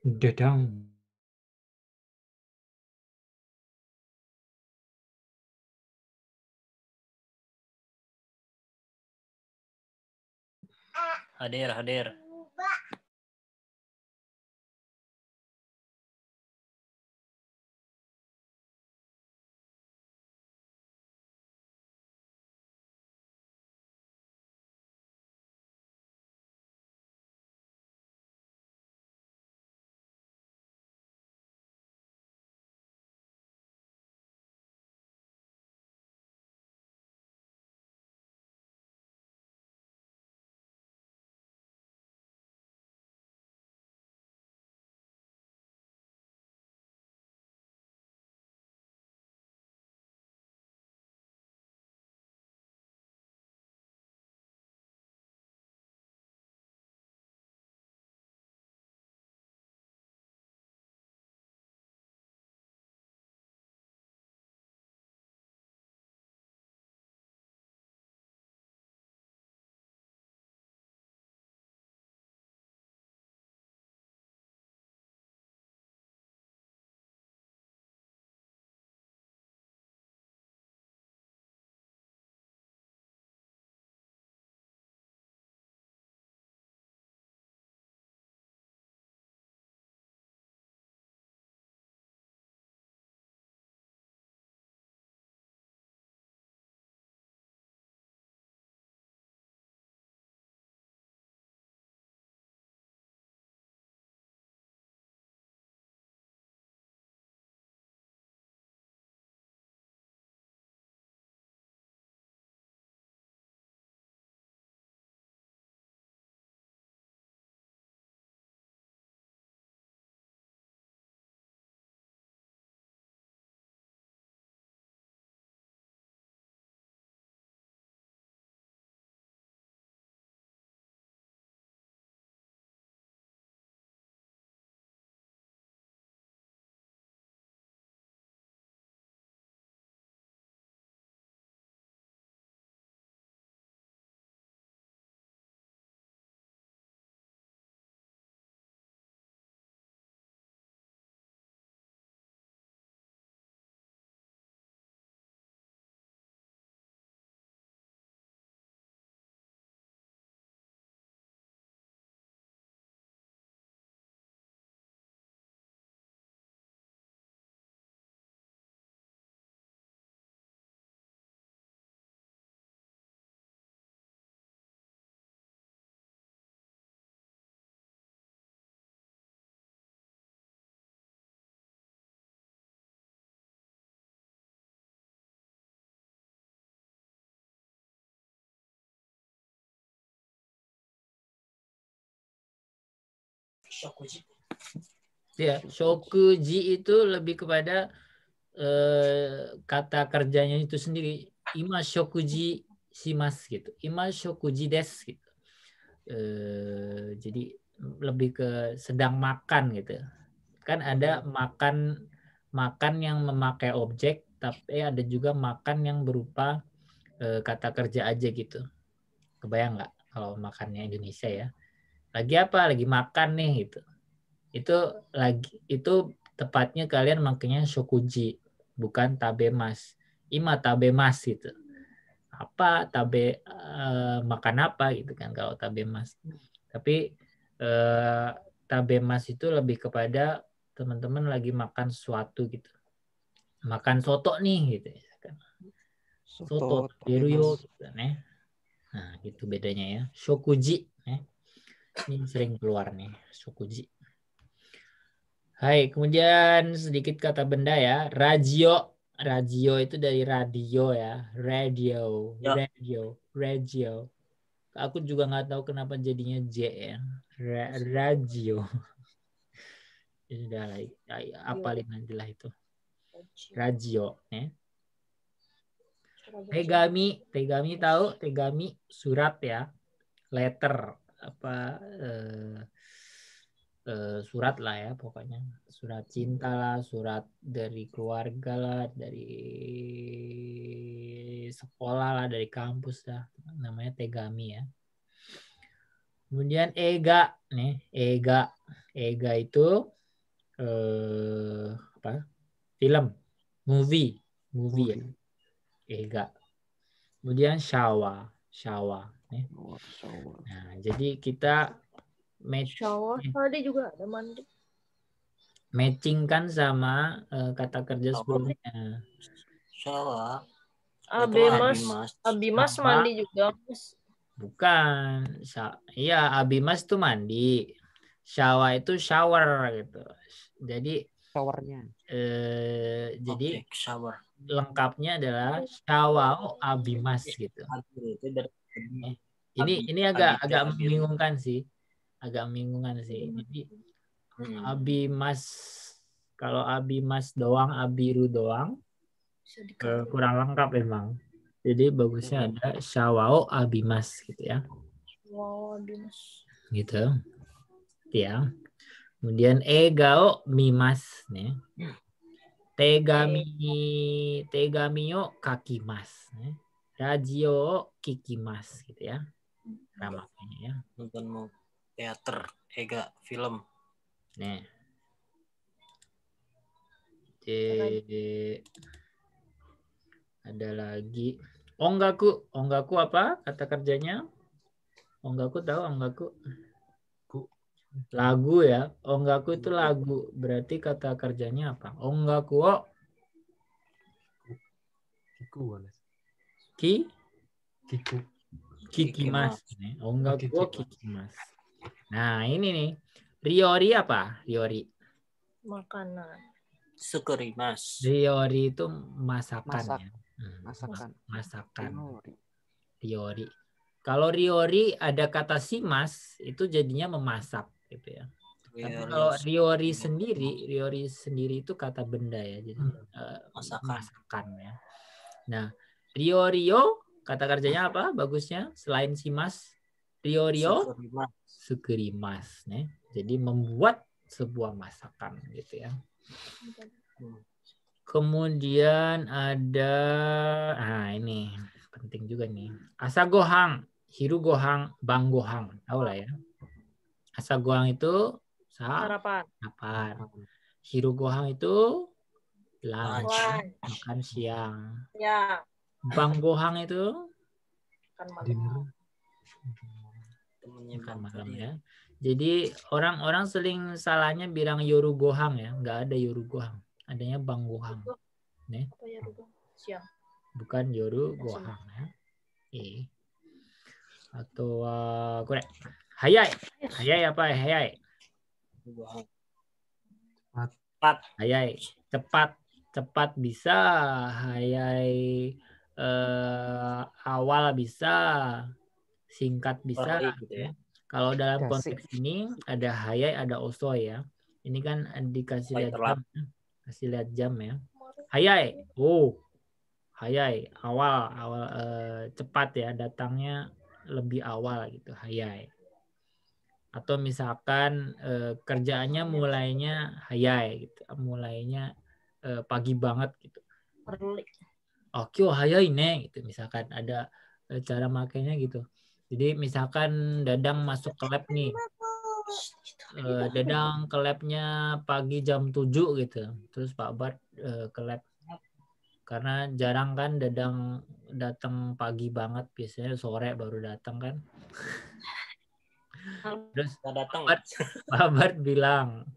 Dadang. Hadir, hadir. Ya, shokuji itu lebih kepada kata kerjanya itu sendiri. Ima shokuji shimasu gitu. Ima shokuji desu gitu. Jadi lebih ke sedang makan gitu. Kan ada makan yang memakai objek, tapi ada juga makan yang berupa kata kerja aja gitu. Kebayang nggak kalau makannya Indonesia ya? Lagi apa? Lagi makan nih gitu. Itu tepatnya kalian makanya shokuji, bukan tabemas. Ima tabemas gitu. Apa makan apa gitu kan kalau tabemas. Tapi tabemas itu lebih kepada teman-teman lagi makan sesuatu gitu. Makan soto nih gitu ya kan. Soto taberu gitu kan ya. Nah, gitu bedanya ya. Shokuji ya. Ini sering keluar nih, shokuji. Hai, kemudian sedikit kata benda ya. Radio. Radio itu dari radio ya. Radio, Ya. radio. Aku juga nggak tahu kenapa jadinya J ya. Radio. Ya sudah lah, apalin nanti lah itu. Radio. Ya. Tegami tahu? Tegami surat ya. Letter apa surat lah ya pokoknya, surat cinta lah, surat dari keluarga lah, dari sekolah lah, dari kampus lah, namanya tegami ya. Kemudian ega nih, ega itu apa? Film, movie ya. Ega. Kemudian shawa nih. Nah, jadi kita Shower tadi juga ada mandi. matchingkan sama kata kerja sebelumnya. Shawa. Abimas mandi juga, Mas. Bukan. Iya, abimas itu mandi. Shawa itu shower gitu. Jadi showernya. Jadi shower. Lengkapnya adalah shawao abimas gitu. Ini agak membingungkan sih. Jadi abimas, kalau abimas doang, abiru doang kurang lengkap emang. Jadi bagusnya ada shawao abimas gitu ya. Wow, abimas. Gitu. Ya. Kemudian egao mimas nih. Tegami yo kakimas. Radio kikimas gitu ya. Ramaknya ya. Nonton mau teater, ega film. Nih. Ada lagi. Ongaku apa kata kerjanya? Ongaku tahu ongaku? Lagu ya. Ongaku itu lagu. Berarti kata kerjanya apa? Ongaku wo kikimas. Ongaku wo kikimas. Nah, ini nih. Riori apa? Riori. Makanan. Sukurimas. Riori itu masakan ya. Masakan. Riori. Kalau riori ada kata simas itu jadinya memasak gitu ya. Tapi kalau riori sendiri itu kata benda ya, jadi masakan ya. Nah, riorio kata kerjanya apa? Bagusnya selain simas, riorio sukurimas, nih. Jadi membuat sebuah masakan gitu ya. Kemudian ada, ini penting juga nih. Asagohang, hirugohang, banggohang, tahu lah ya. Asagohang itu sarapan. Hirugohang itu lunch, makan siang. Ya. Banggohang itu makan malam ya. Jadi orang-orang sering salahnya bilang yorugohang ya, nggak ada yorugohang, adanya banggohang. Nih. Siang. Bukan yorugohang ya. Atau korek. Hayai apa hayai? Hayai cepat bisa, hayai awal bisa, singkat bisa gitu ya. Kalau dalam konteks ini ada hayai, ada osoy ya. Ini kan dikasih lihat jam ya. Hayai. Hayai awal cepat ya, datangnya lebih awal gitu, hayai. Atau misalkan kerjaannya mulainya hayai gitu, mulainya pagi banget gitu. Kyo hayai ne gitu, misalkan ada cara makainya gitu. Jadi misalkan Dadang masuk ke lab nih. Dadang ke labnya pagi jam 7 gitu. Terus Pak Bart ke lab. Karena jarang kan Dadang datang pagi banget, biasanya sore baru datang kan. Terus Pak Bart bilang,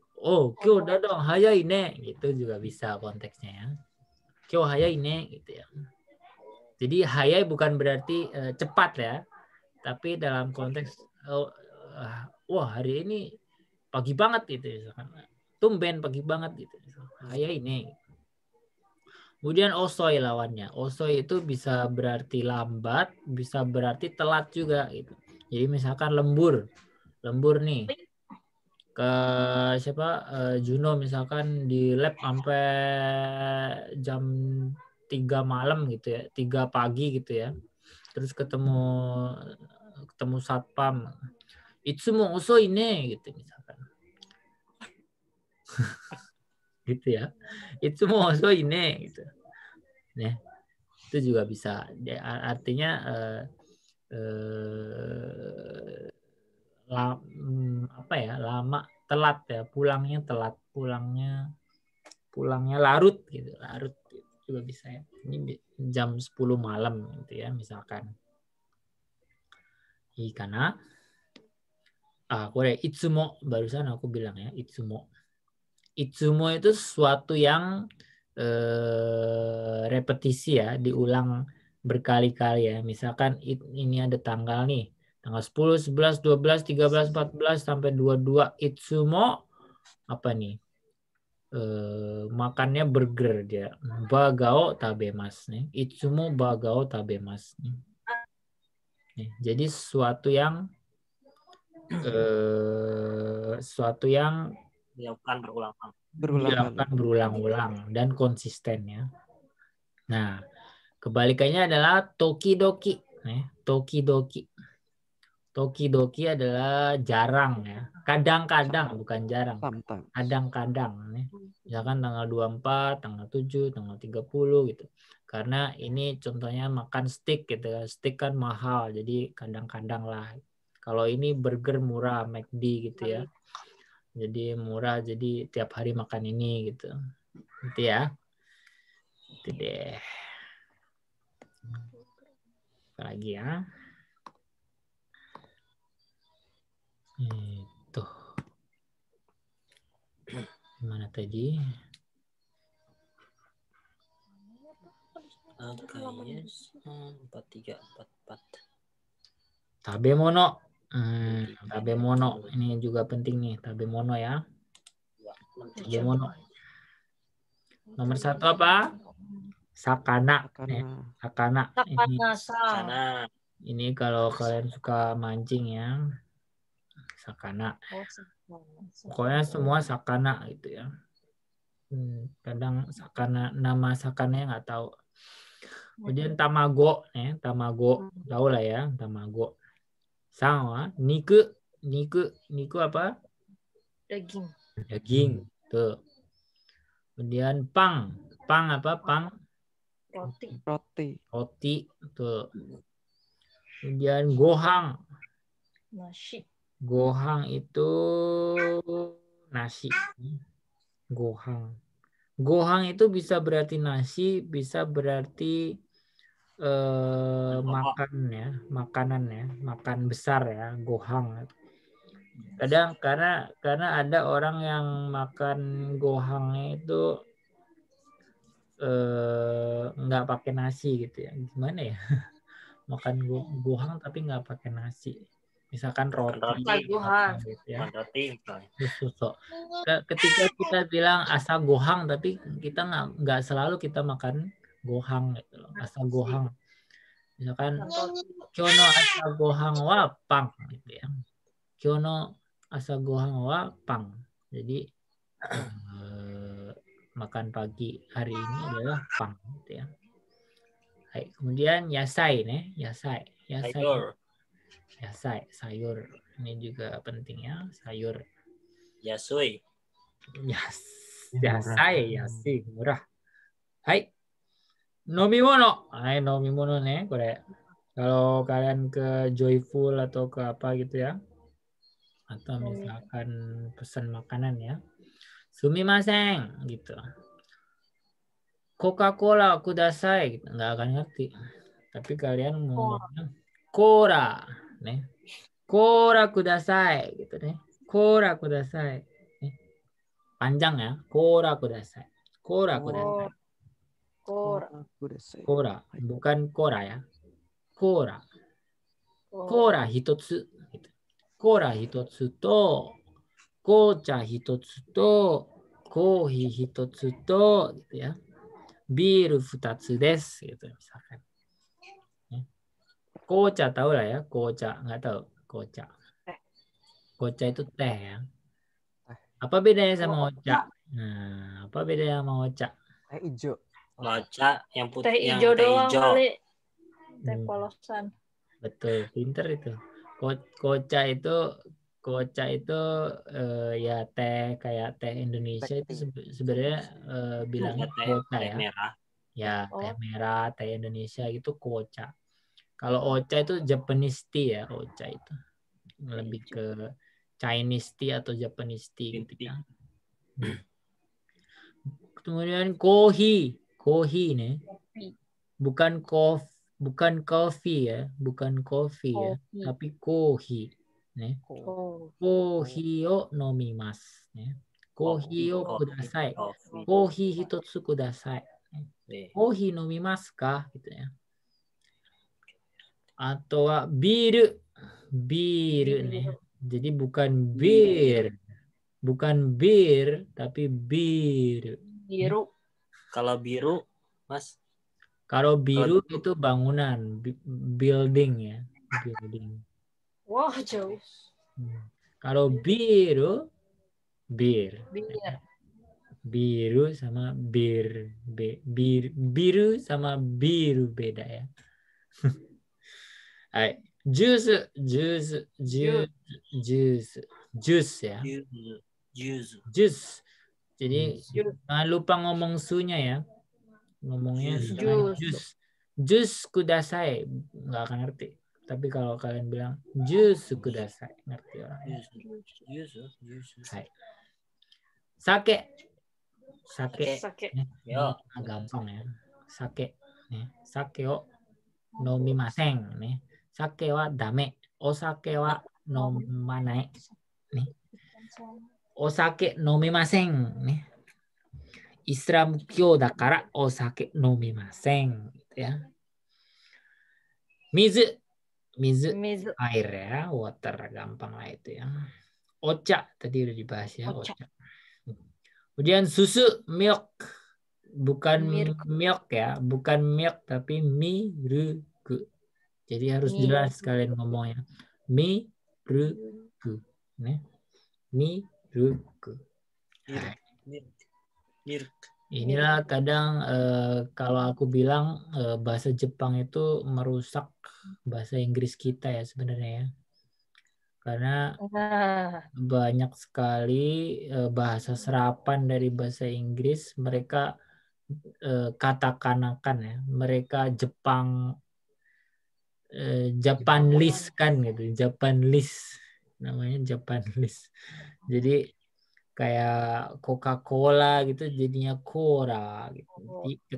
kyo Dadang hayai ne, gitu juga bisa konteksnya ya. Kyo hayai ne gitu ya. Jadi hayai bukan berarti cepat ya, tapi dalam konteks hari ini pagi banget gitu misalkan. Tumben pagi banget gitu. Hayai ne. Kemudian osoy lawannya. Osoy itu bisa berarti lambat, bisa berarti telat juga gitu. Jadi misalkan lembur nih ke Juno misalkan di lab sampai jam 3 malam gitu ya, 3 pagi gitu ya. Terus ketemu satpam. Itsumo osoi ne gitu misalkan. Gitu ya. Itsumo osoi ne gitu. Nah, itu juga bisa. Artinya lama, telat ya, pulangnya larut gitu, larut juga bisa ya. Ini jam 10 malam gitu ya misalkan. Karena itsumo, barusan aku bilang ya, itsumo itu sesuatu yang repetisi ya, diulang berkali-kali ya. Misalkan ini ada tanggal nih, tanggal 10, 11, 12, 13, 14 sampai 22. Itsumo apa nih? Makannya burger dia. Bagao tabemas nih. Itsumo bagao tabemas nih. Jadi sesuatu yang dilakukan berulang-ulang dan konsisten ya. Nah, kebalikannya adalah tokidoki. Tokidoki. Tokidoki adalah jarang ya. Kadang-kadang, bukan jarang. Kadang-kadang. Misalkan tanggal 24, tanggal 7, tanggal 30 gitu. Karena ini contohnya makan steak gitu ya. Steak kan mahal, jadi kadang-kadang lah. Kalau ini burger murah, McD gitu ya. Jadi murah, jadi tiap hari makan ini gitu. Gitu ya. Itu deh. Apa lagi ya? Itu. Gimana tadi? Kayaknya 4344. Tabemono. Tabemono. Ini juga penting nih, tabemono ya. Tabemono. Nomor 1 apa? Sakana. Sakana. Ini kalau kalian suka mancing ya. Sakana. Pokoknya semua sakana gitu ya. Kadang sakana, nama sakananya nggak tahu. Kemudian tamago, ya, tamago, tahu lah ya, tamago. Sama, niku apa? Daging, tuh. Kemudian pang apa? Pang, roti, tuh. Kemudian gohang, gohang itu nasi, gohang itu bisa berarti nasi, bisa berarti makan ya, makanan ya, makan besar ya, gohang. Kadang karena ada orang yang makan gohangnya itu nggak pakai nasi gitu ya, gimana ya? Makan gohang tapi nggak pakai nasi. Misalkan roti gitu ya. Ketika kita bilang asa gohang, tapi kita nggak selalu kita makan gohang gitu loh. Asa gohang. Misalkan kyono asa gohang wa pang gitu ya. Kyono asa gohang wa pang. Jadi makan pagi hari ini adalah pang gitu ya. Hai, kemudian yasai nih, yasai. Sayur. Ini juga penting ya, sayur. Yasui. Yasai, murah. Hai. Nomimono. Hai, nomimono nih, kore. Kalau kalian ke Joyful atau ke apa gitu ya. Atau misalkan pesan makanan ya. Sumimasen gitu. Coca-Cola kudasai gitu. Nggak akan ngerti. Tapi kalian mau Cola nih. Cola kudasai gitu nih. Cola kudasai. Panjang ya. Cola kudasai. Cola kudasai. Cola, bukan Cola ya. Cola. Cola hitotsu gitu. Cola hitotsu to kocha hitotsu to kohi hitotsu to gitu ya. Biru futatsu desu gitu misalkan. Kocha tahu lah ya, kocha nggak tahu kocha. Kocha itu teh ya. Apa bedanya sama ocha? Nah, apa bedanya sama ocha? Teh hijau. Ocha yang putih, Teh yang hijau teh doang hijau. kali. Teh polosan. Betul, pinter itu. Kocha itu ya teh kayak teh Indonesia itu sebenarnya bilangnya kocha ya. Teh merah. Ya, teh merah, teh Indonesia itu kocha. Kalau ocha itu Japanese tea ya, ocha itu. Lebih ke Chinese tea atau Japanese tea gitu ya. Kemudian kohi nih. Bukan coffee ya, bukan coffee ya, tapi kohi. Nih. Kohi o nomimasu. Nih. Kohi o kudasai. Kohi hitotsu kudasai. Kohi nomimasu ka? Gitu ya. Atau biru nih. Jadi bukan bir, tapi bir. Biru. Kalau biru, Mas? Kalau biru itu bangunan, building ya, building. Wah, jauh. Kalau biru, bir. Bir. Biru sama biru sama biru beda ya. Jus ya. Jus. Jadi jangan lupa ngomong sunya ya. Ngomongnya jus kudasai, nggak akan ngerti. Tapi kalau kalian bilang jus kudasai, ngerti orang. Sake. Gampang ya. Sake. Sake o nomimasen. Sake wa dame. Osake wa nomanai. Osake nomimasen. Islam kyo dakara osake nomimasen. Gitu ya. Mizu air ya, water, gampang lah itu ya. Ocha tadi udah dibahas ya, ocha. Kemudian susu, milk, bukan milk ya, bukan milk tapi miruku. Jadi harus jelas kalian ngomongnya. Miruku, miruku. Inilah kadang kalau aku bilang bahasa Jepang itu merusak bahasa Inggris kita ya sebenarnya ya. Karena banyak sekali bahasa serapan dari bahasa Inggris mereka katakan ya. Mereka Japanese kan gitu. Japanese namanya Japanese. Jadi kayak Coca-Cola gitu jadinya Cola gitu. Jadi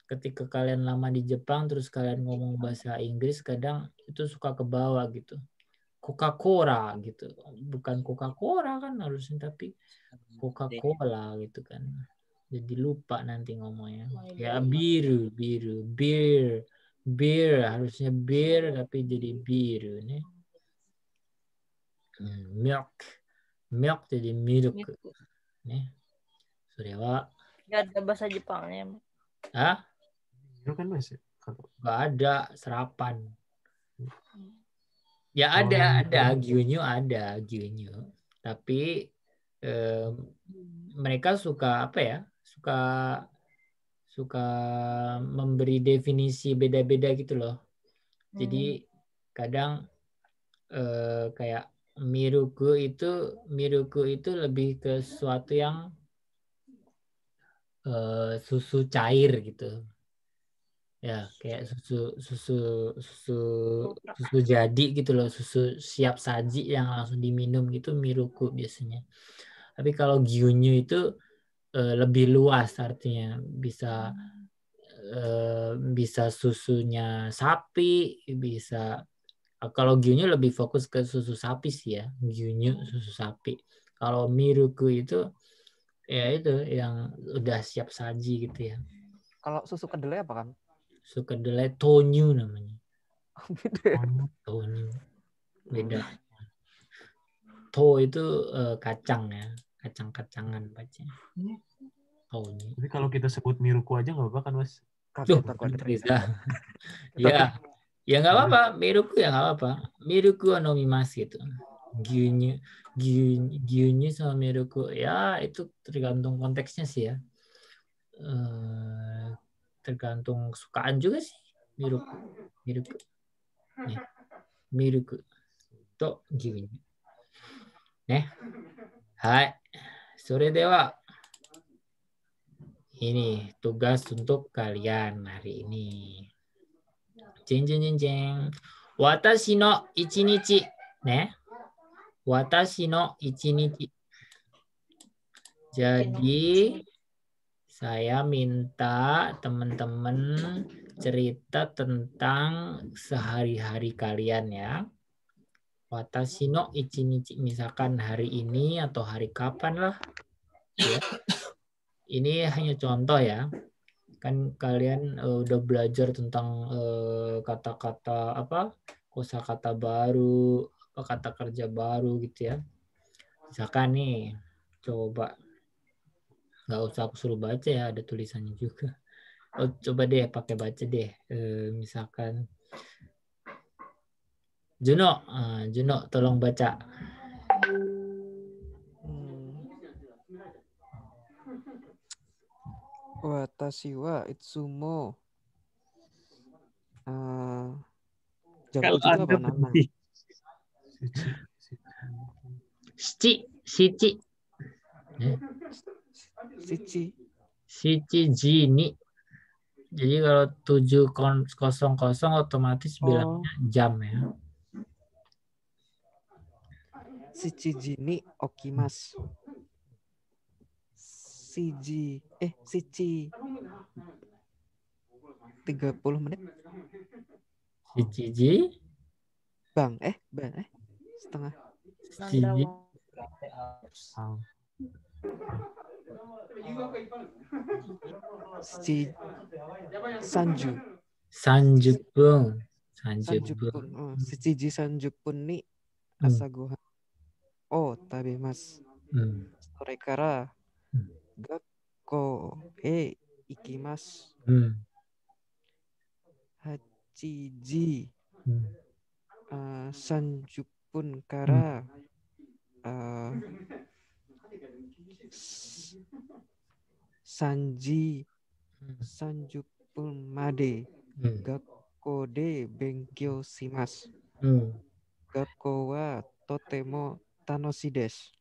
ketika kalian lama di Jepang terus kalian ngomong bahasa Inggris kadang itu suka ke bawah gitu. Coca-Cola gitu. Bukan Coca-Cola kan harusnya tapi Coca-Cola gitu kan. Jadi lupa nanti ngomongnya. Ya biru, beer harusnya beer tapi jadi biru nih. Milk jadi milk. Nih. Surewa. Gak ada bahasa Jepangnya. Hah? Itu kan masih. Gak ada serapan. Ya ada gyunyu ada gyunyu. Tapi mereka suka apa ya? Suka memberi definisi beda-beda gitu loh. Jadi kadang kayak miruku itu lebih ke sesuatu yang susu cair gitu ya, kayak susu jadi gitu loh, susu siap saji yang langsung diminum gitu miruku biasanya. Tapi kalau gyunyu itu lebih luas artinya, bisa susunya sapi, bisa. Kalau gyunyu lebih fokus ke susu sapi sih ya, gyunyu susu sapi. Kalau miruku itu ya itu yang udah siap saji gitu ya. Kalau susu kedelai apa kan? Susu kedelai tonyu namanya. Tonyu. Beda. To itu kacang ya, kacang-kacangan bacanya. Tonyu. Tapi kalau kita sebut miruku aja nggak apa-apa kan, Mas? Duh, Riza. Ya. Ya nggak apa-apa, miruku ya nggak apa-apa. Miruku nomimasu gitu. Gyunyu sama miruku ya itu tergantung konteksnya sih ya. Tergantung kesukaan juga sih. Miruku. Nih. Miruku. To gyunyu. Hai. Sore dewa. Ini tugas untuk kalian hari ini. Jeng jeng jeng jeng. Watashi no ichinichi. Ne? Watashi no ichinichi. Jadi saya minta teman-teman cerita tentang sehari-hari kalian ya. Watashi no ichinichi, misalkan hari ini atau hari kapan lah. Ya. Ini hanya contoh ya. Kan kalian udah belajar tentang kata-kata apa? Kosakata baru, kata kerja baru gitu ya. Misalkan nih, coba nggak usah aku suruh baca ya, ada tulisannya juga. Oh, coba deh pakai baca deh. Misalkan Juno, Juno tolong baca. Watashi wa itsumo. Jam Kalau 7 itu apa, Anda Nana? berhenti. Shichi. Shichi jini. Jadi kalau 7:00 otomatis bilangnya jam ya. Shichi ni okimasu. Shichi 30 menit. Shichiji. Bang, setengah. Shichiji. Sanju. Sanjupun. Shichiji sanjupun ni asagohan o tabemasu. Sore kara gakko e ikimasu. Hachiji 30 kara Sanji 30 made gakko de benkyou shimasu. Gakko wa totemo tanoshii desu.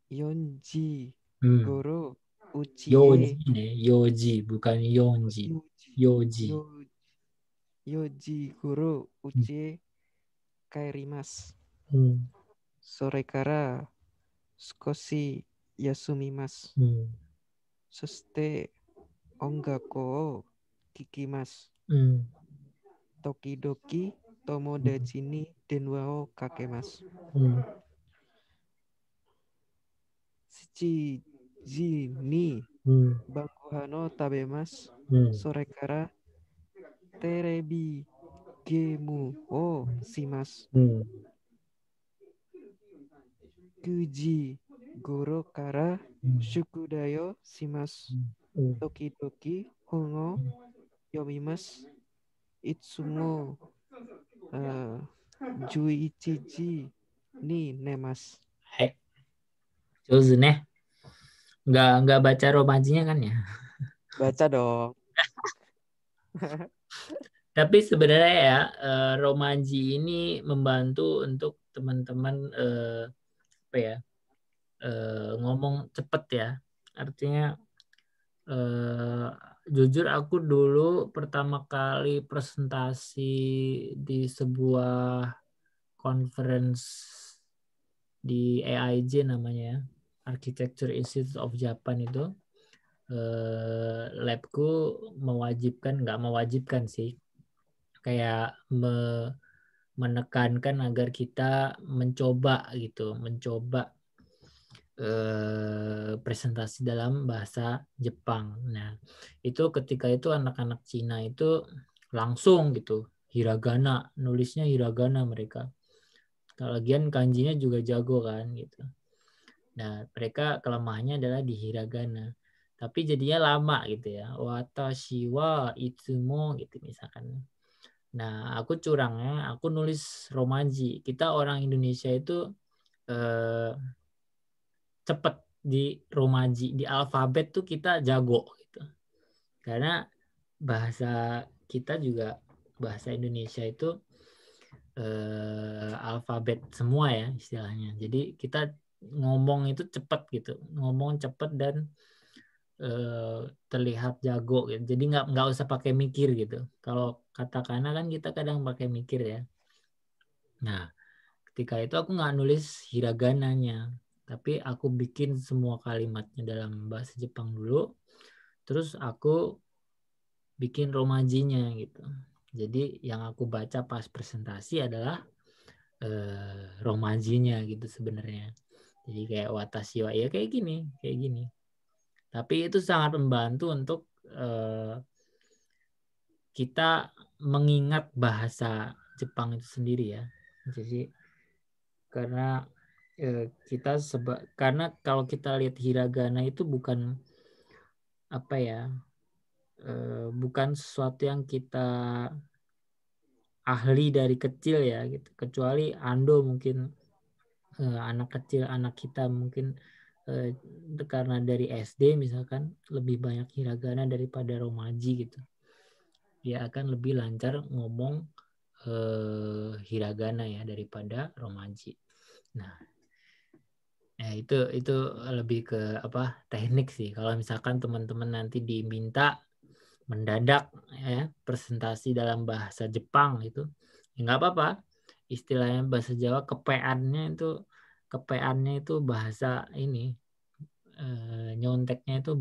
Yonji goro uchi Yoji bukan Yonji. Yoji. Yoji goro uchi kaerimasu. Sore kara sukoshi yasumimasu. Soshite ongaku o kikimasu. Tokidoki tomodachi ni denwa o kakemasu. Shichiji ni bangohan o tabemasu. Sore kara terebi gemu o shimasu. 9時 goro kara shukudai o shimasu. Tokidoki hon o yomimasu. Itsumo 11時 ni nemasu. Hai. Jozu ne. Nggak baca romajinya kan ya? Baca dong. Tapi sebenarnya ya romaji ini membantu untuk teman-teman apa ya ngomong cepet ya. Artinya jujur aku dulu pertama kali presentasi di sebuah conference di AIJ namanya, Architecture Institute of Japan itu. Labku nggak mewajibkan sih, kayak menekankan agar kita mencoba presentasi dalam bahasa Jepang. Nah, itu ketika itu anak-anak Cina itu langsung gitu hiragana, nulisnya hiragana mereka. Lagian kanjinya juga jago kan gitu. Nah, mereka kelemahannya adalah di hiragana. Tapi jadinya lama gitu ya. Watashi wa itsumo gitu misalkan. Nah, aku curangnya, aku nulis romaji. Kita orang Indonesia itu cepet di romaji, di alfabet tuh kita jago gitu. Karena bahasa kita juga, bahasa Indonesia itu alfabet semua ya istilahnya. Jadi kita ngomong itu cepet gitu. Ngomong cepet dan terlihat jago gitu. Jadi nggak usah pakai mikir gitu. Kalau katakana kan kita kadang pakai mikir ya. Nah, ketika itu aku nggak nulis hiragananya, tapi aku bikin semua kalimatnya dalam bahasa Jepang dulu. Terus aku bikin romajinya gitu. Jadi yang aku baca pas presentasi adalah romajinya gitu sebenarnya. Jadi kayak watashi wa ya kayak gini. Tapi itu sangat membantu untuk kita mengingat bahasa Jepang itu sendiri ya. Jadi karena karena kalau kita lihat hiragana itu bukan apa ya, bukan sesuatu yang kita ahli dari kecil ya gitu. Kecuali Ando mungkin anak kecil, anak kita mungkin karena dari SD misalkan lebih banyak hiragana daripada romaji gitu. Dia akan lebih lancar ngomong hiragana ya daripada romaji. Nah, ya itu lebih ke teknik sih. Kalau misalkan teman-teman nanti diminta mendadak ya presentasi dalam bahasa Jepang itu, ya nggak apa-apa. Istilahnya bahasa Jawa kepeannya itu bahasa ini nyonteknya itu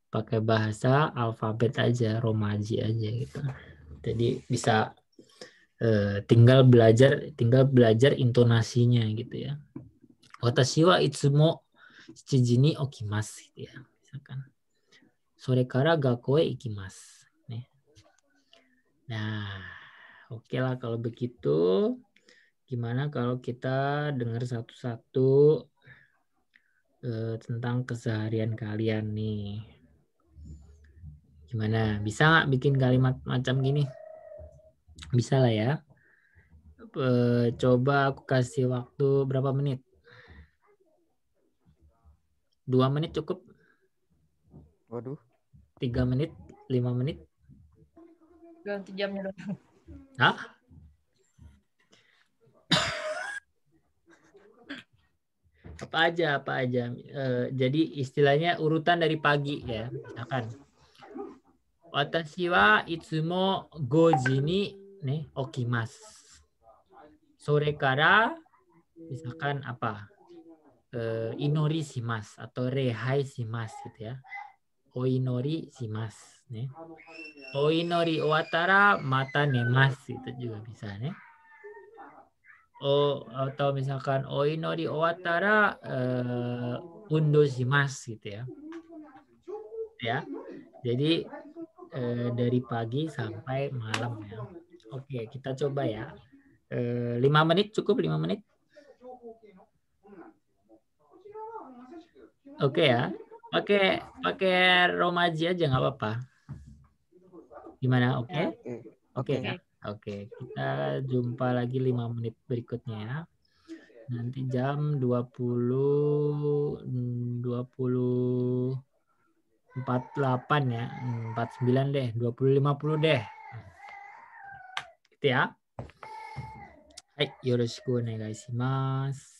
pakai bahasa alfabet aja, romaji aja gitu. Jadi bisa tinggal belajar intonasinya gitu ya. Watashi wa itsumo 7時に起きますgitu ya. Misalkan. それから学校へ行きます. Nih. Nah, oke lah kalau begitu. Gimana kalau kita dengar satu-satu tentang keseharian kalian nih. Gimana? Bisa nggak bikin kalimat macam gini? Bisa lah ya. Coba aku kasih waktu berapa menit? 2 menit cukup? Waduh. 3 menit? 5 menit? Ganti jamnya dong. Hah? Apa aja. Jadi istilahnya urutan dari pagi ya. Misalkan. Watashi wa itsumo 5時にね、起きます. Sore kara misalkan apa? Inori shimasu atau rehai shimasu gitu ya. Oinori shimasu. Nih. Oinori owattara mata nemasu itu juga bisa nih. Atau misalkan oinori owattara undo shimasu gitu ya. Ya. Jadi dari pagi sampai malam ya. Oke, kita coba ya. 5 menit cukup 5 menit? Oke ya. Pakai romaji aja nggak apa-apa. Gimana? Oke? Oke ya. Oke, kita jumpa lagi 5 menit berikutnya ya. Nanti jam 20:48 ya. 49 deh, 20:50 deh. Gitu ya. Hai, yoroshiku onegai shimasu.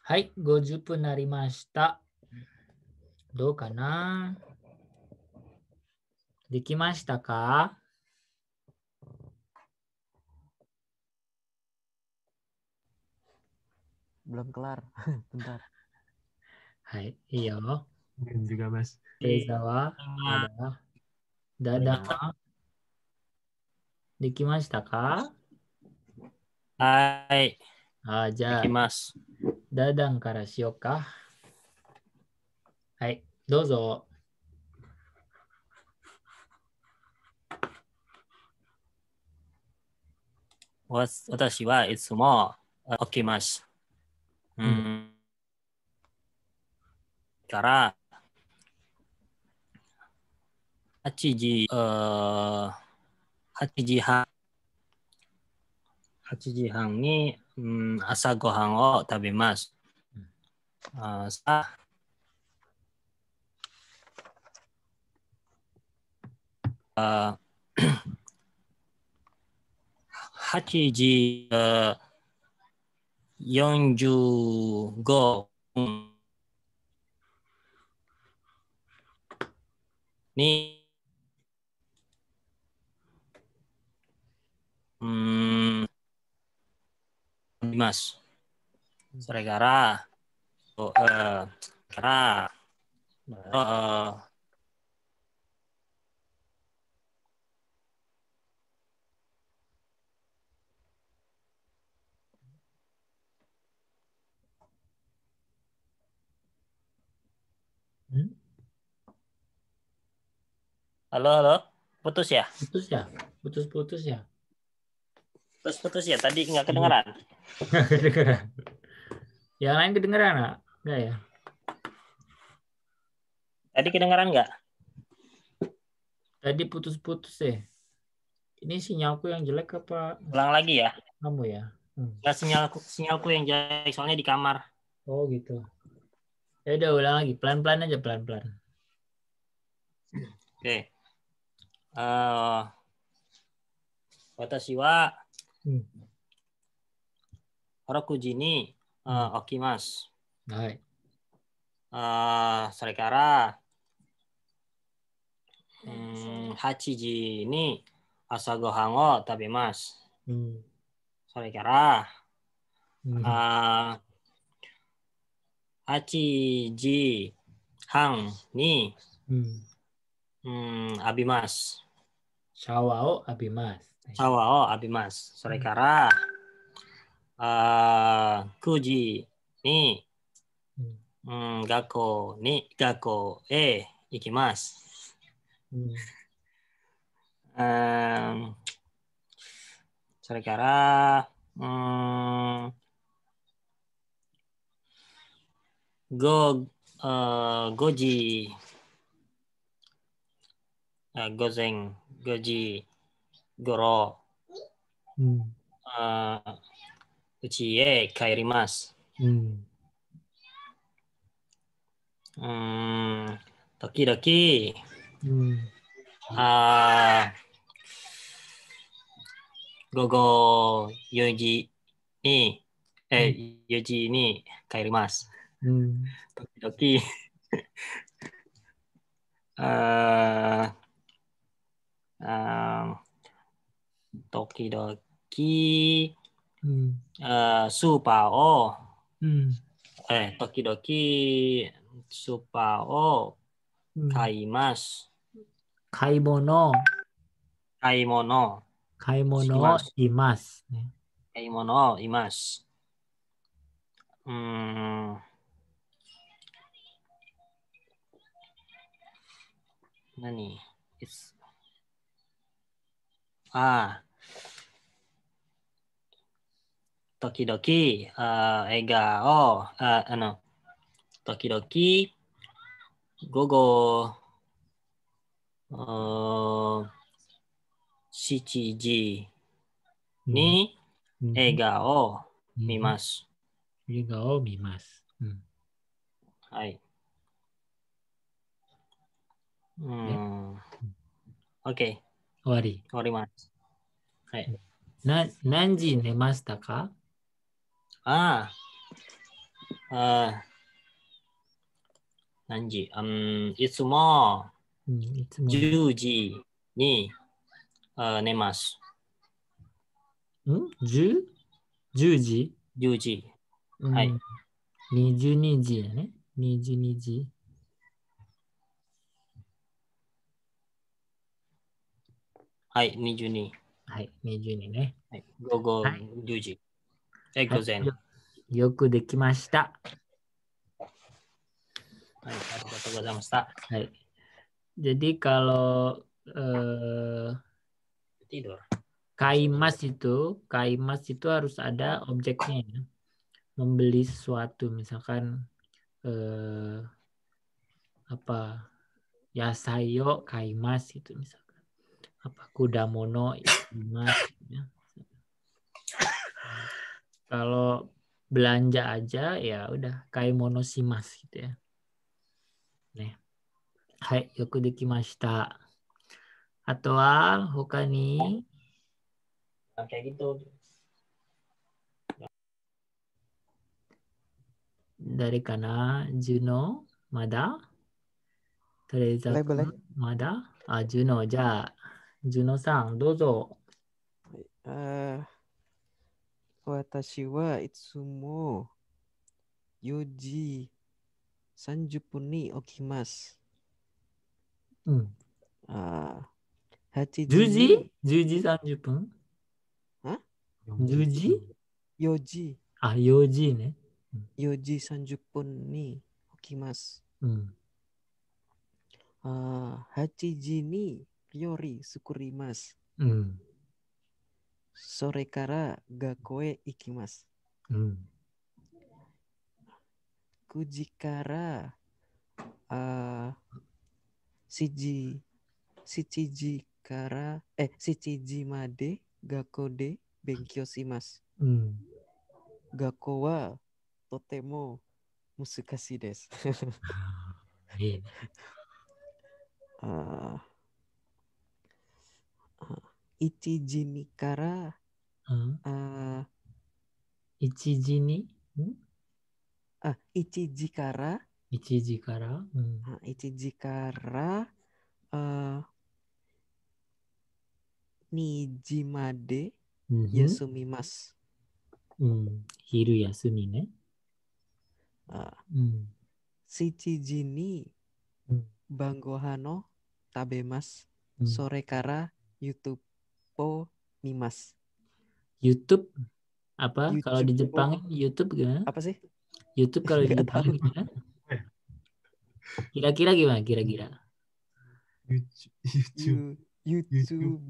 はい、50分なりました。どうかな？できましたか？ Belum kelar. Bentar. はい、いいよ。 Dan juga Mas. レーザーはまだ。ダダンはできましたか？はい。じゃあ、できます。ダダンからしようか。はい、どうぞ。私はいつも起きます。から8時、8時半、8時半に、朝ごはんを食べます。8時45分にいます。それから、halo, putus ya? Putus ya? Putus-putus ya? Putus ya, tadi nggak kedengeran. Nggak kedengeran. Yang lain kedengeran nggak? Nggak ya? Tadi kedengeran nggak? Tadi putus-putus ya? Ini sinyalku yang jelek apa Ulang lagi ya. kamu ya? Nggak sinyalku yang jelek, soalnya di kamar. Oh gitu. Ya udah ulang lagi, pelan-pelan aja, pelan-pelan. Oke. Watashi wa 6時に起きます。はい。それから8時に朝ごはんを食べます。それから8時半に浴びます。シャワーを浴びます。シャワーを浴びます。それから9時に学校へ行きます。それから5時午前5時頃家へ帰ります。時々午後4時に帰ります。時々スーパーを時々スーパーを買います。買い物を買い物しますね。買い物をします。何時々映画を時々午後7時に映画を見ます。映画を見ます。はい。OK。終わり。終わります。はい。何時に寝ましたか？何時いつもいつも10時に寝ます。 10 時10時。うんはい。 22時やね。22時。はい、22。はい、22ね。はい、午後はい10時。はい午前。よくできました。はい、ありがとうございました。はい. Jadi kalau Tidur. kaimas itu harus ada objeknya ya. Membeli sesuatu misalkan apa yasayo kaimas itu misalkan apa kudamono ikimas ya. Kalau belanja aja ya udah kaimono shimas gitu ya. Nih. Hai, yoku dekimashita. Atau hoka ni Kayak gitu. dari kana Juno Mada Teresa Boleh. Mada Juno ja Juno-san dozo. Watashi wa itsumo yoji 30分に起きます。8時に 10時30分 10時 4時 4時ね。 4時30分に起きます。8時に料理作ります。それから学校へ行きます。9時から7時まで学校で勉強します。学校はとても難しいです。1時にから1時に1時から1時から1時から2時まで休みます。昼休みね。7時に晩ご飯を食べます。それから YouTube を見ます。YouTube apa? YouTube. Kalau di Jepang YouTube gimana? Apa sih? YouTube kalau di Nggak Jepang tahu. gimana? Kira-kira gimana? Kira-kira? YouTube. YouTube.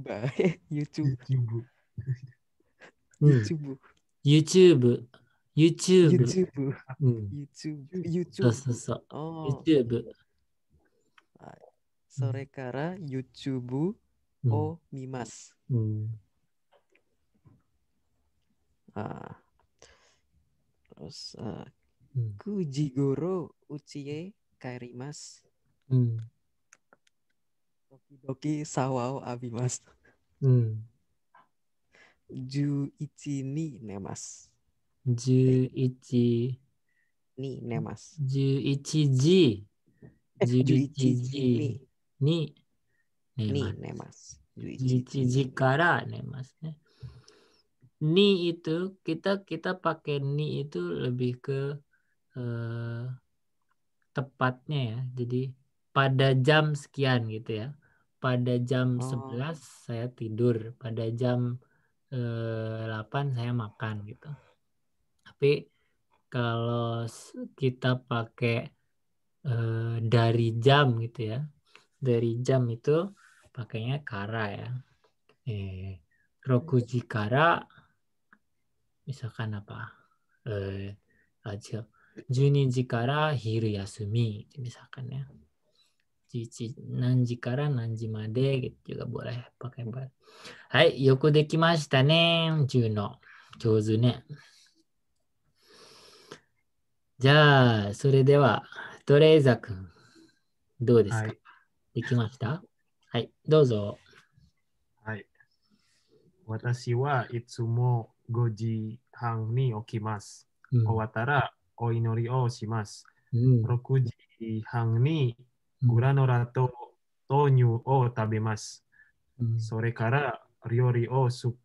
YouTube. So. YouTube. それから YouTube を見ます。Terus 9時頃家へ帰ります。時々シャワーを浴びます。11に寝ます。11に寝ます。11時に寝ます。11時から寝ますね。Ni itu kita pakai ni itu lebih ke tepatnya ya. Jadi pada jam sekian gitu ya. Pada jam 11 saya tidur, pada jam 8 saya makan gitu. Tapi kalau kita pakai dari jam gitu ya. Dari jam itu pakainya kara ya. Rokuji kara misalkan apa? 12時から昼休みmisalkan ya. 何時から何時まで gitu juga boleh pakai bar. Hai, yoku dekimashita ne, Juno. Jouzu ne. じゃあ、それでは、トレーザ君、どうですか？できました？はい、どうぞ。はい。私はいつも5時半に起きます。終わったらお祈りをします。Hmm. 6時半にグラノラと豆乳を食べます。Hmm. それから料理を作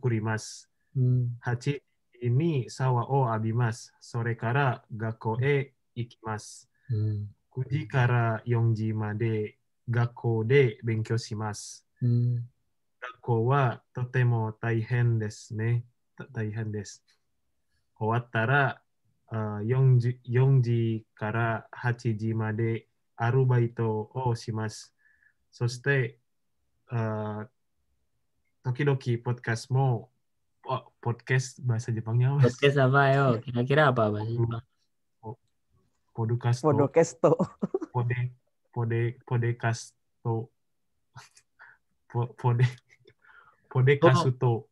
ります。Hmm. 8時にシャワーを浴びます。それから学校へ行きます。Hmm. 9時から4時まで学校で勉強します。 Hmm. 学校はとても大変ですね。大変です。終わったら4時から8時までアルバイトをします。そして時々podcastもpodcast bahasa Jepangnya apa? Podcast apa yo? Kira-kira apa bahasa Jepang? Podcast Podokesto. podcasto podcasto Podcast. podcasto.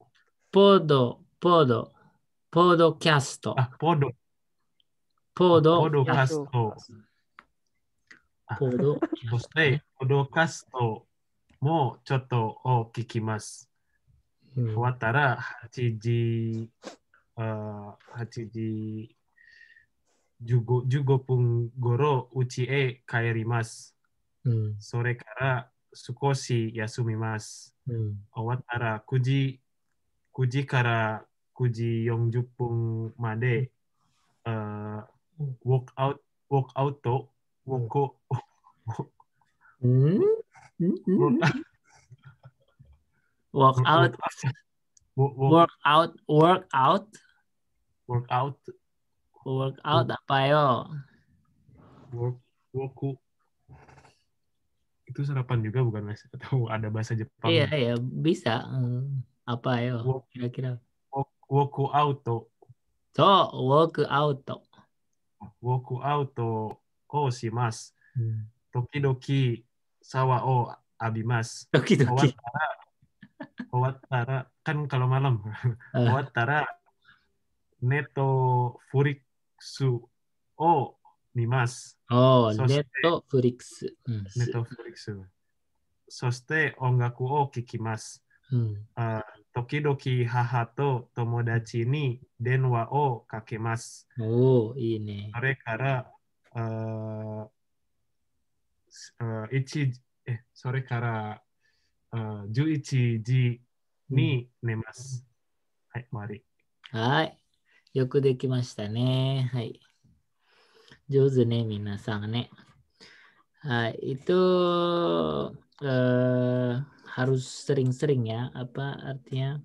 そし Podcast. て、ポドキャストもちょっと聞きます。終 Hmm. わったら8時、8時15分頃家へ帰ります。 Hmm. それから少し休みます。 Hmm. 終わったら9時から9時40分まで、ワークアウト、Hmm? Work out. Work out apa yo? Woku. Itu sarapan juga bukan Mas? Atau ada bahasa Jepang? Iya, ya bisa. Apa yo? Kira-kira. Woku auto. So, work out. Woku auto o shimasu. Hmm. Tokidoki sawa o abimasu. Oke. Owattara kan kalau malam. Owattara neto furiksu o mimasu. Oh, Soste- Netflix. Netflix. そして音楽を聴きます。Hmm. 時々母と友達に電話をかけます。 Oh, ini. それからそれから11時に寝ます。はい、終わり。はい。よくできましたね。はい。上手ね、皆さんね。Hai, itu harus sering-sering ya. Apa artinya?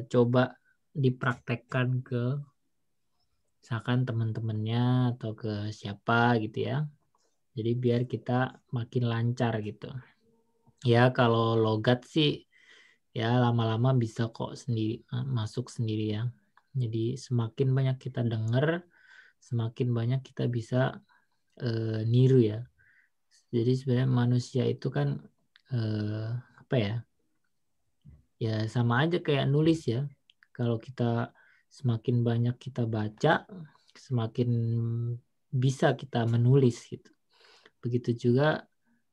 Coba dipraktekkan ke misalkan teman-temannya atau ke siapa gitu ya. Jadi biar kita makin lancar gitu. Ya kalau logat sih ya lama-lama bisa kok sendiri masuk sendiri ya. Jadi semakin banyak kita dengar, semakin banyak kita bisa niru ya. Jadi sebenarnya manusia itu kan apa ya? Ya sama aja kayak nulis ya. Kalau kita semakin banyak kita baca, semakin bisa kita menulis gitu. Begitu juga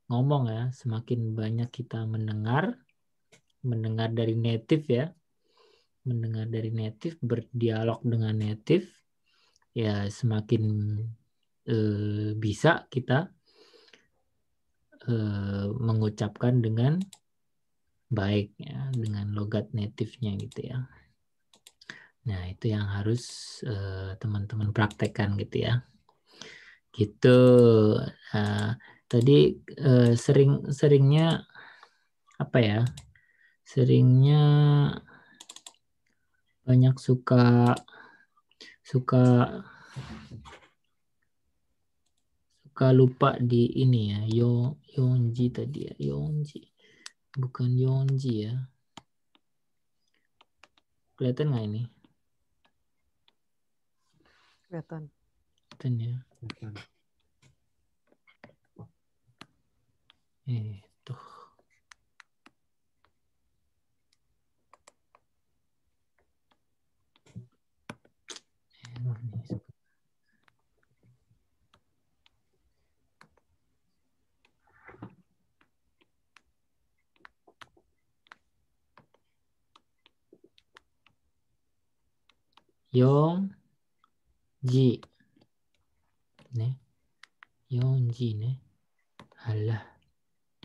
ngomong ya, semakin banyak kita mendengar dari native ya, mendengar dari native, berdialog dengan native, ya semakin bisa kita mengucapkan dengan baik ya, dengan logat native-nya gitu ya. Nah itu yang harus teman-teman praktekkan gitu ya. Gitu. Nah, tadi seringnya apa ya? Seringnya banyak suka lupa di ini ya, Yonji tadi ya, Yonji. Bukan Yonji ya. Kelihatan nggak ini? Kelihatan. Kelihatan ya. Tuh. Ji. Nih. Yongji nih. Halah.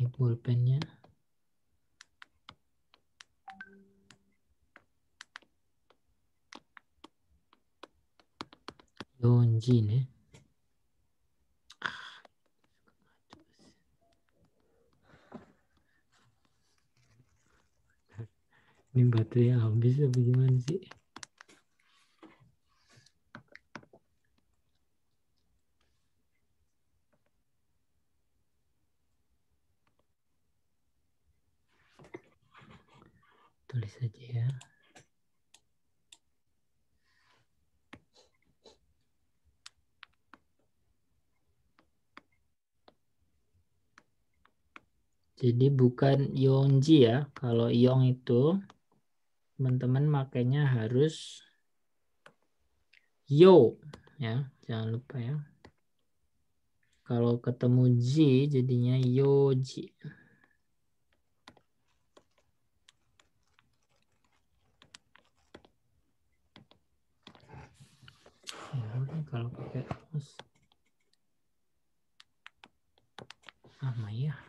Ini pulpennya. Yongji nih. Ini baterai habis apa gimana sih? Tulis saja ya. Jadi bukan Yongji ya. Kalau Yong itu teman-teman makanya harus Yo ya, jangan lupa ya. Kalau ketemu Ji jadinya Yoji. Ya, kalau pakai mouse. Ya.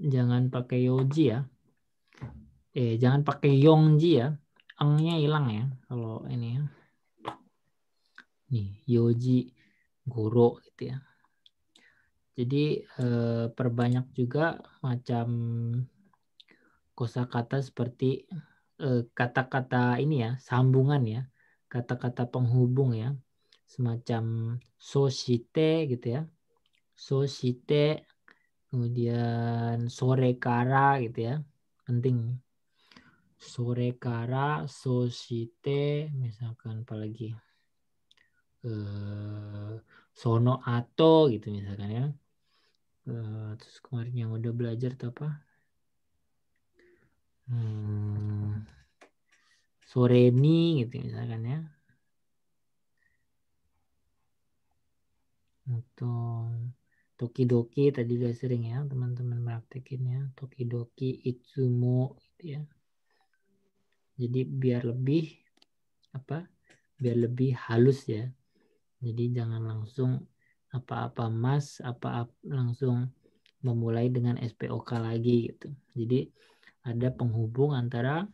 Jangan pakai Yoji ya. Jangan pakai Yongji ya. Engnya hilang ya kalau ini ya. Nih, Yoji Goro gitu ya. Jadi perbanyak juga macam kosakata seperti kata-kata ini ya, sambungan ya. Kata-kata penghubung ya. Semacam soshite gitu ya. Soshite, kemudian sore kara gitu ya. Penting. Sore kara, soshite, misalkan apalagi sono ato gitu misalkan ya. Terus kemarin yang udah belajar tuh apa? Sore ni gitu misalkan ya. Atau tokidoki tadi udah sering ya teman-teman praktekin ya. Tokidoki itsumo gitu ya. Jadi biar lebih biar lebih halus ya. Jadi jangan langsung apa-apa mas, langsung memulai dengan SPOK lagi gitu. Jadi ada penghubung antara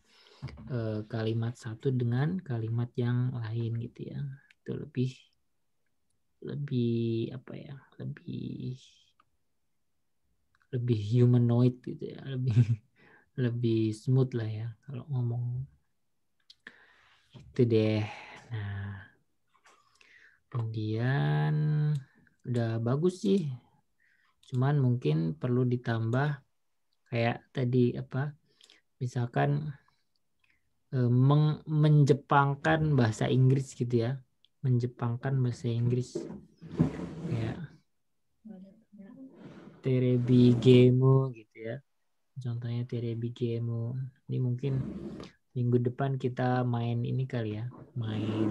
kalimat satu dengan kalimat yang lain gitu ya. Itu lebih lebih humanoid gitu ya, lebih smooth lah ya kalau ngomong. Itu deh. Nah, kemudian udah bagus sih. Cuman mungkin perlu ditambah kayak tadi misalkan menjepangkan bahasa Inggris gitu ya. Menjepangkan bahasa Inggris. Kayak terebi gemu gitu ya. Contohnya terebi gemu. Ini mungkin minggu depan kita main ini kali ya. Main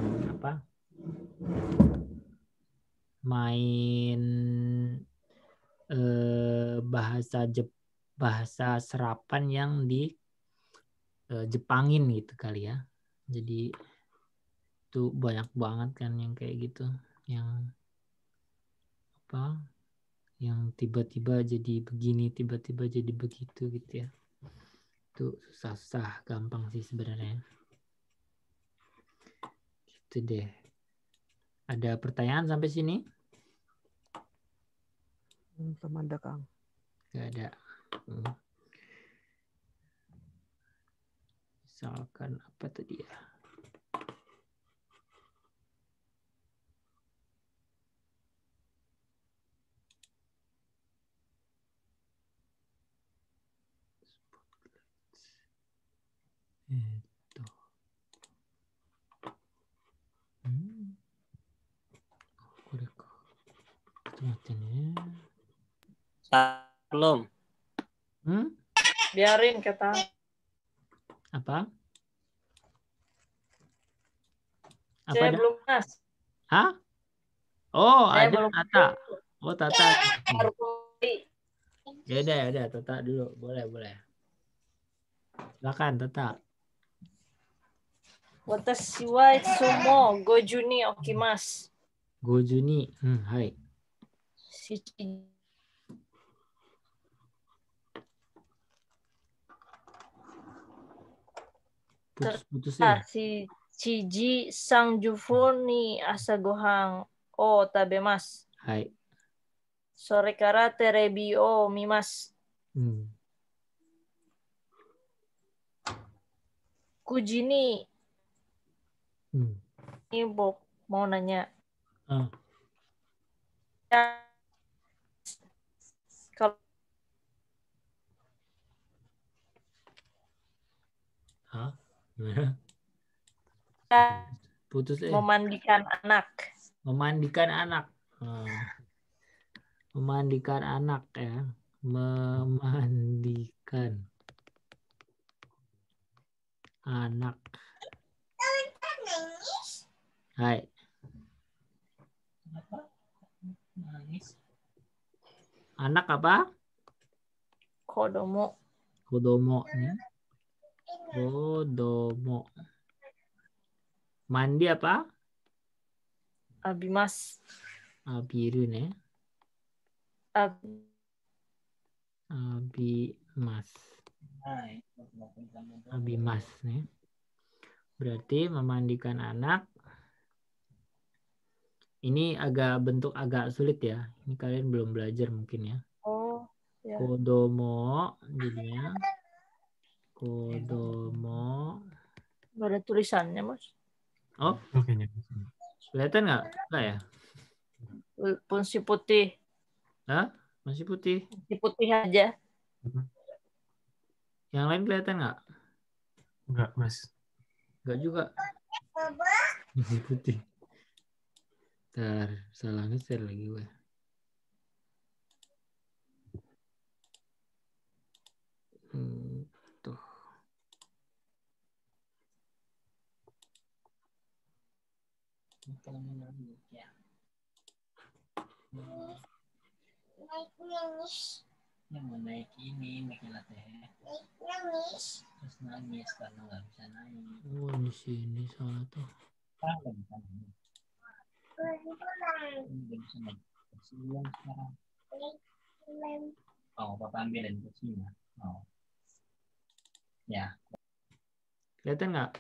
bahasa serapan yang di Jepangin gitu kali ya. Jadi itu banyak banget kan yang kayak gitu. Yang tiba-tiba jadi begini, tiba-tiba jadi begitu gitu ya. Itu susah-susah, gampang sih sebenarnya. Gitu deh. Ada pertanyaan sampai sini? Belum ada, Kang. Gak ada. Misalkan apa tadi ya? Belum. Biarin kata. Apa? Saya belum mas. Hah? Oh, Saya ada belum. Tata. Oh, Tata. Ya udah, Tata dulu. Boleh. Silakan, Tata. Watashi wa itsumo goju ni okimasu. Goju ni. Hai. Putus-putus ya. Chiji sangjufu ni asagohan o tabemasu. Hai. Sore kara terebi o mimasu. Kuji ni. Ini Bob mau nanya. Kalau Putus memandikan anak. Memandikan anak. Memandikan anak ya. Memandikan anak. Hai. Anak apa? Kodomo. Kodomo. Kodomo. Mandi apa? Abimas. Abiru ne. Abimas. Abimas nih. Berarti memandikan anak. Ini bentuk agak sulit ya. Ini kalian belum belajar mungkin ya. Oh, ya. Kodomo jadinya. Kodomo. Gak ada tulisannya, Mas. Oh, kelihatan nggak? Nggak ya? Masih putih. Hah? Masih putih. Masih putih aja. Yang lain kelihatan nggak? Nggak, Mas. Nggak juga. Masih putih. Ntar, salah nge-share lagi gue. Tuh. Yang mau naik ini, Mikila teh. Nangis. Terus nangis karena nggak bisa naik. Oh, di sini salah tuh. Nggak bisa naik. Nggak bisa naik. Kursinya sekarang. Oh, Papa ambilin kursinya. Oh. Ya. Kelihatan nggak?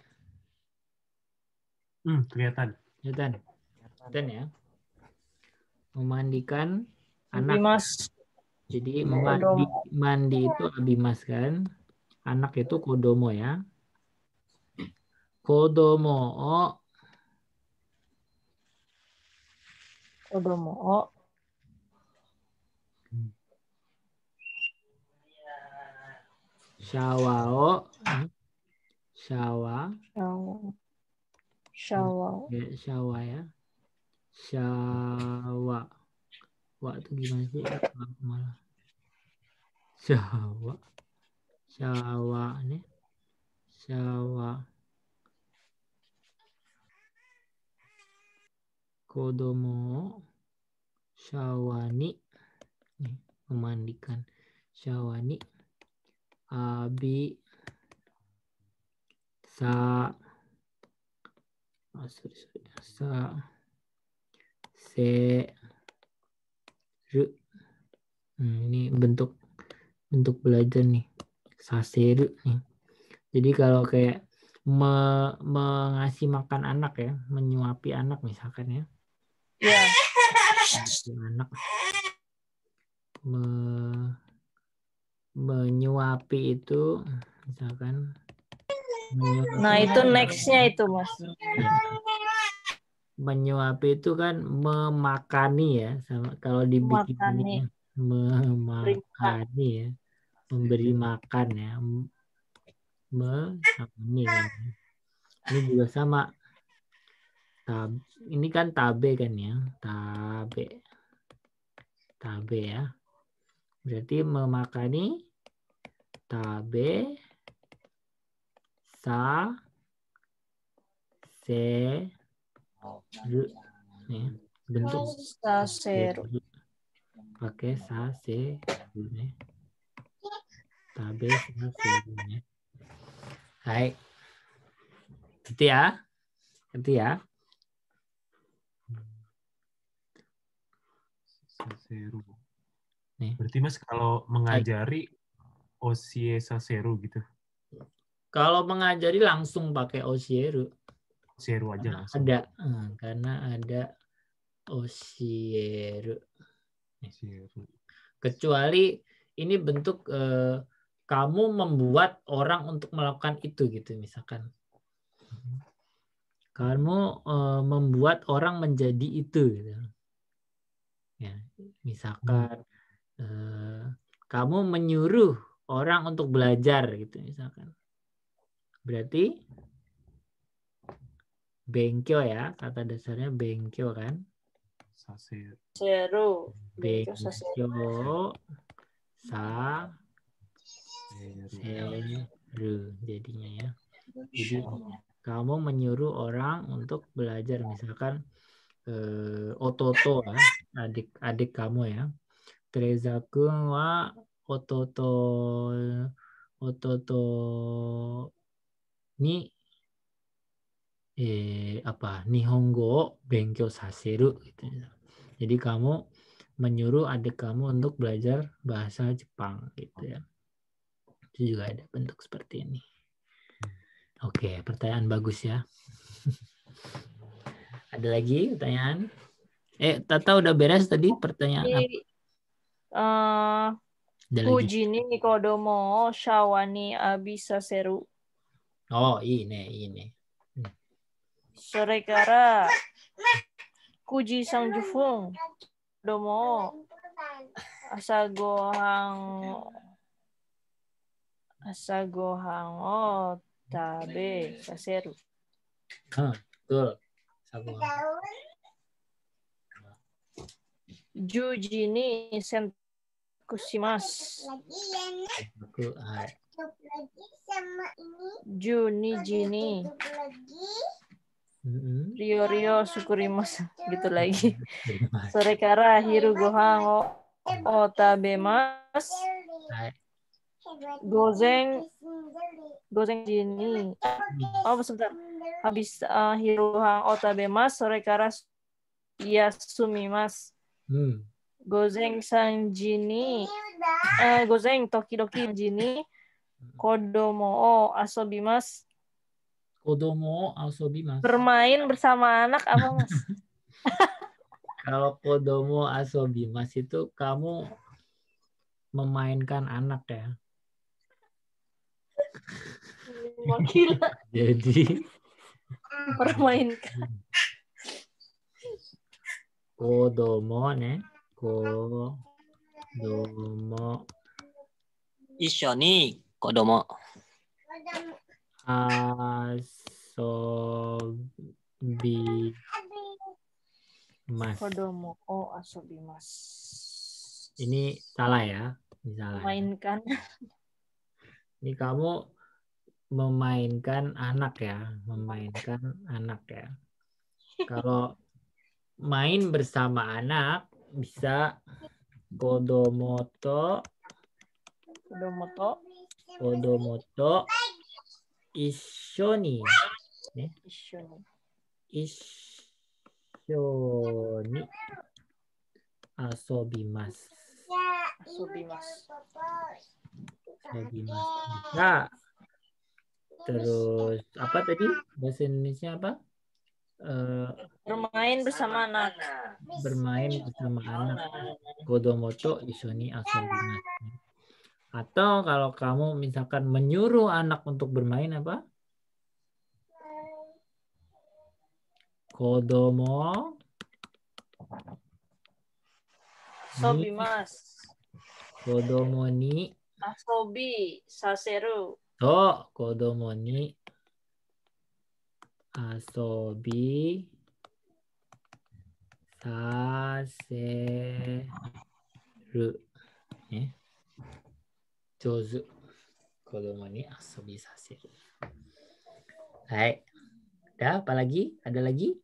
Kelihatan. Kelihatan ya. Memandikan anak. Abimas. Jadi mandi itu abimas kan. Anak itu kodomo ya. Kodomo. Kodomo. Shawao. Shawa ya. Shawa. Wa itu gimana sih? Malah. Shawa nih. Shawa. Kodomo. Shawani. Nih, memandikan. Shawani. Abi. Sa. Seru. Ini bentuk belajar nih. Saseru nih. Jadi kalau kayak mengasih makan anak ya, menyuapi anak misalkan ya. Ya. Anak menyuapi itu misalkan. Nah, itu next-nya itu, Mas. Menyuapi itu kan memakani ya, sama kalau dibikin ini memakani ya, memberi makan ya, ini kan. Ini juga sama. Ini kan tabe kan ya, tabe ya. Berarti memakani tabe sa se nih bentuk Saseru. pakai sa se nih. Tabe sa se nih. Hai. Itu ya. Itu ya. Saseru. Nih. Berarti Mas kalau mengajari osie saseru gitu. Kalau mengajari langsung pakai osieru. Osieru aja langsung. Karena ada osieru. Osieru. Kecuali ini bentuk kamu membuat orang untuk melakukan itu gitu misalkan. Kamu membuat orang menjadi itu gitu. Ya, misalkan kamu menyuruh orang untuk belajar gitu misalkan. Berarti bengkyo ya, kata dasarnya bengkyo kan? Seru. Bengkyo seru jadinya ya. Jadi kamu menyuruh orang untuk belajar misalkan ototo ya, adik kamu ya. Tereza-kun wa ototo ni Nihongo benkyou saseru gitu. Jadi kamu menyuruh adik kamu untuk belajar bahasa Jepang gitu ya. Itu juga ada bentuk seperti ini. Oke, pertanyaan bagus ya. Ada lagi pertanyaan? Tata udah beres tadi pertanyaan apa? Fuji ni kodomo shawa ni abisaseru. Oh, ini. Sore kara kuji sangjufung domo asagohan o tabe saseru. Betul. Juji ni senku shimasu. Juniji ni Rio sukurimasu gitu lagi. Sore kara hiru gohan o tabemasu. Gozen jini. Oh, sebentar. Habis hiru gohan o tabemasu, sore kara yasumimasu. Gozen sanjini. Gozen tokidoki jini. Kodomo o asobimasu. Kodomo asobimasu. Bermain bersama anak apa, Mas? Kalau kodomo asobimasu itu kamu memainkan anak ya. Gila. Jadi permainkan. Kodomo ne. Isho ni kodomo. Asobimasu. Kodomo o asobimasu. Ini salah ya. Salah. Mainkan. Ini kamu memainkan anak ya. Memainkan anak ya. Kalau main bersama anak bisa kodomoto ishoni asobimasu. Bisa. Terus apa tadi bahasa Indonesia apa? Bermain bersama anak. Bermain bersama anak. Kodomoto ishoni asobimasu. Atau kalau kamu misalkan menyuruh anak untuk bermain apa? Kodomo Sobimasu. Kodomo ni asobi saseru. Kodomo ni asobi saseru. Jozu. Kodomo ni asobi saseru. Baik. Ada apa lagi? Ada lagi?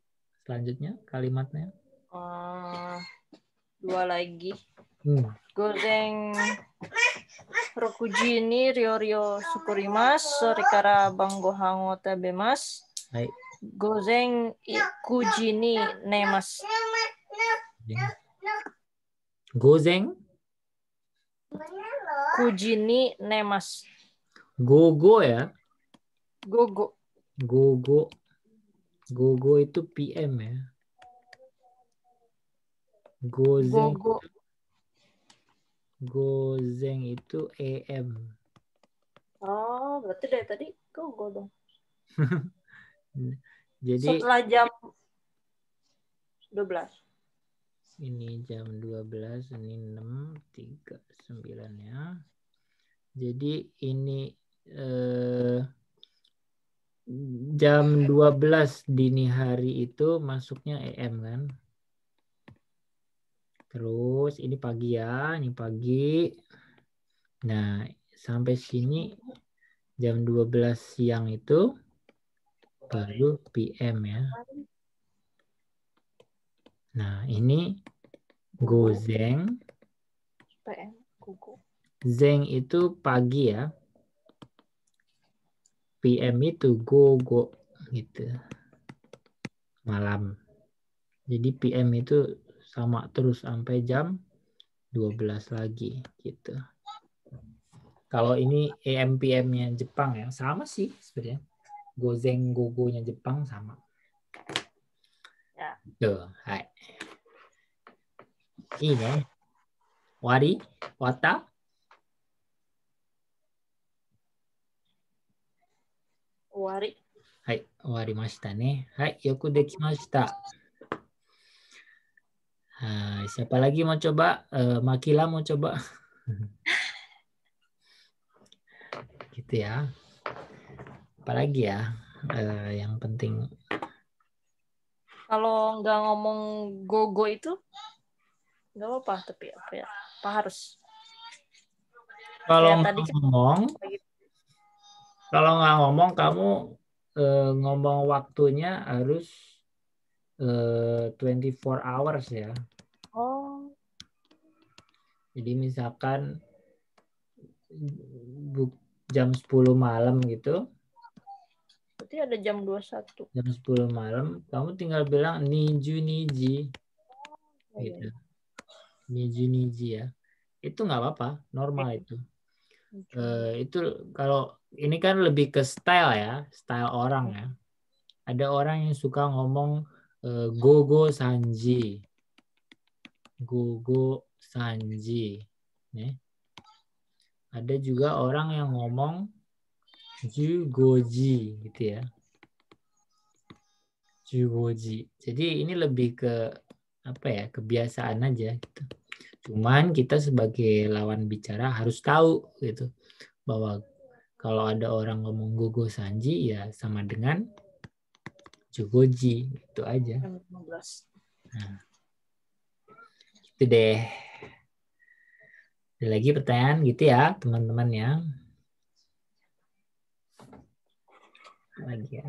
Selanjutnya kalimatnya. 2 lagi. Gozen rokuji ni ryo sukurimasu. Sore kara bang gohan o tabemasu. はい。Gozen kuji ni nemasu. Gozen? Kuji ni nemasu. Gogo ya. Gogo. Gogo. Gogo itu PM ya. Gozen. Gogo. Gozen itu AM. Oh, berarti dari tadi gogo dong. Jadi Setelah jam 12. ini jam 12, ini 6:39 ya. Jadi ini jam 12 dini hari itu masuknya AM kan. Terus ini pagi ya, ini pagi. Nah, sampai sini jam 12 siang itu baru PM ya. Nah, ini Gozeng. PM. Gogo. Zeng itu pagi ya. PM itu gogo gitu. Malam. Jadi PM itu sama terus sampai jam 12 lagi gitu. Kalau ini AM PM-nya Jepang ya, sama sih sebenarnya. Gozeng gogonya Jepang sama. Ya. Tuh, hai. Ini wari, wata. Wari. Hai, warimashita ne. Hai, yoku dekimashita. Siapa lagi mau coba? Makila mau coba? Gitu ya. Apalagi ya yang penting. Kalau nggak ngomong gogo itu nggak apa-apa, tapi apa ya? Apa harus? Kalau Kayak tadi kan nggak ngomong kamu ngomong waktunya harus 24 hours ya. Oh. Jadi misalkan jam 10 malam gitu. Berarti ada jam 21. Jam 10 malam kamu tinggal bilang niji. Gitu. Niji ya. Itu nggak apa-apa, normal itu. Itu kalau ini kan lebih ke style ya, style orang ya. Ada orang yang suka ngomong gogo sanji. Gogo sanji. Nih. Ada juga orang yang ngomong jugoji gitu ya. Jugoji. Jadi ini lebih ke apa ya, kebiasaan aja gitu. Cuman kita sebagai lawan bicara harus tahu gitu bahwa kalau ada orang ngomong gogo sanji ya sama dengan jugoji, itu aja. Nah, itu deh. Ada lagi pertanyaan gitu ya teman-teman ya. Lagi ya.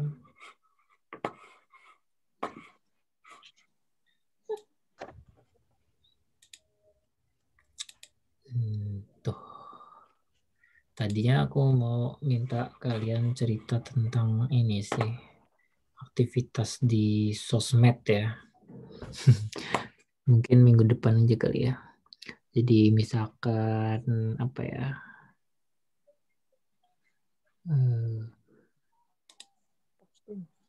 Tuh. Tadinya aku mau minta kalian cerita tentang ini sih. Aktivitas di sosmed ya. Mungkin minggu depan aja kali ya. Jadi misalkan apa ya?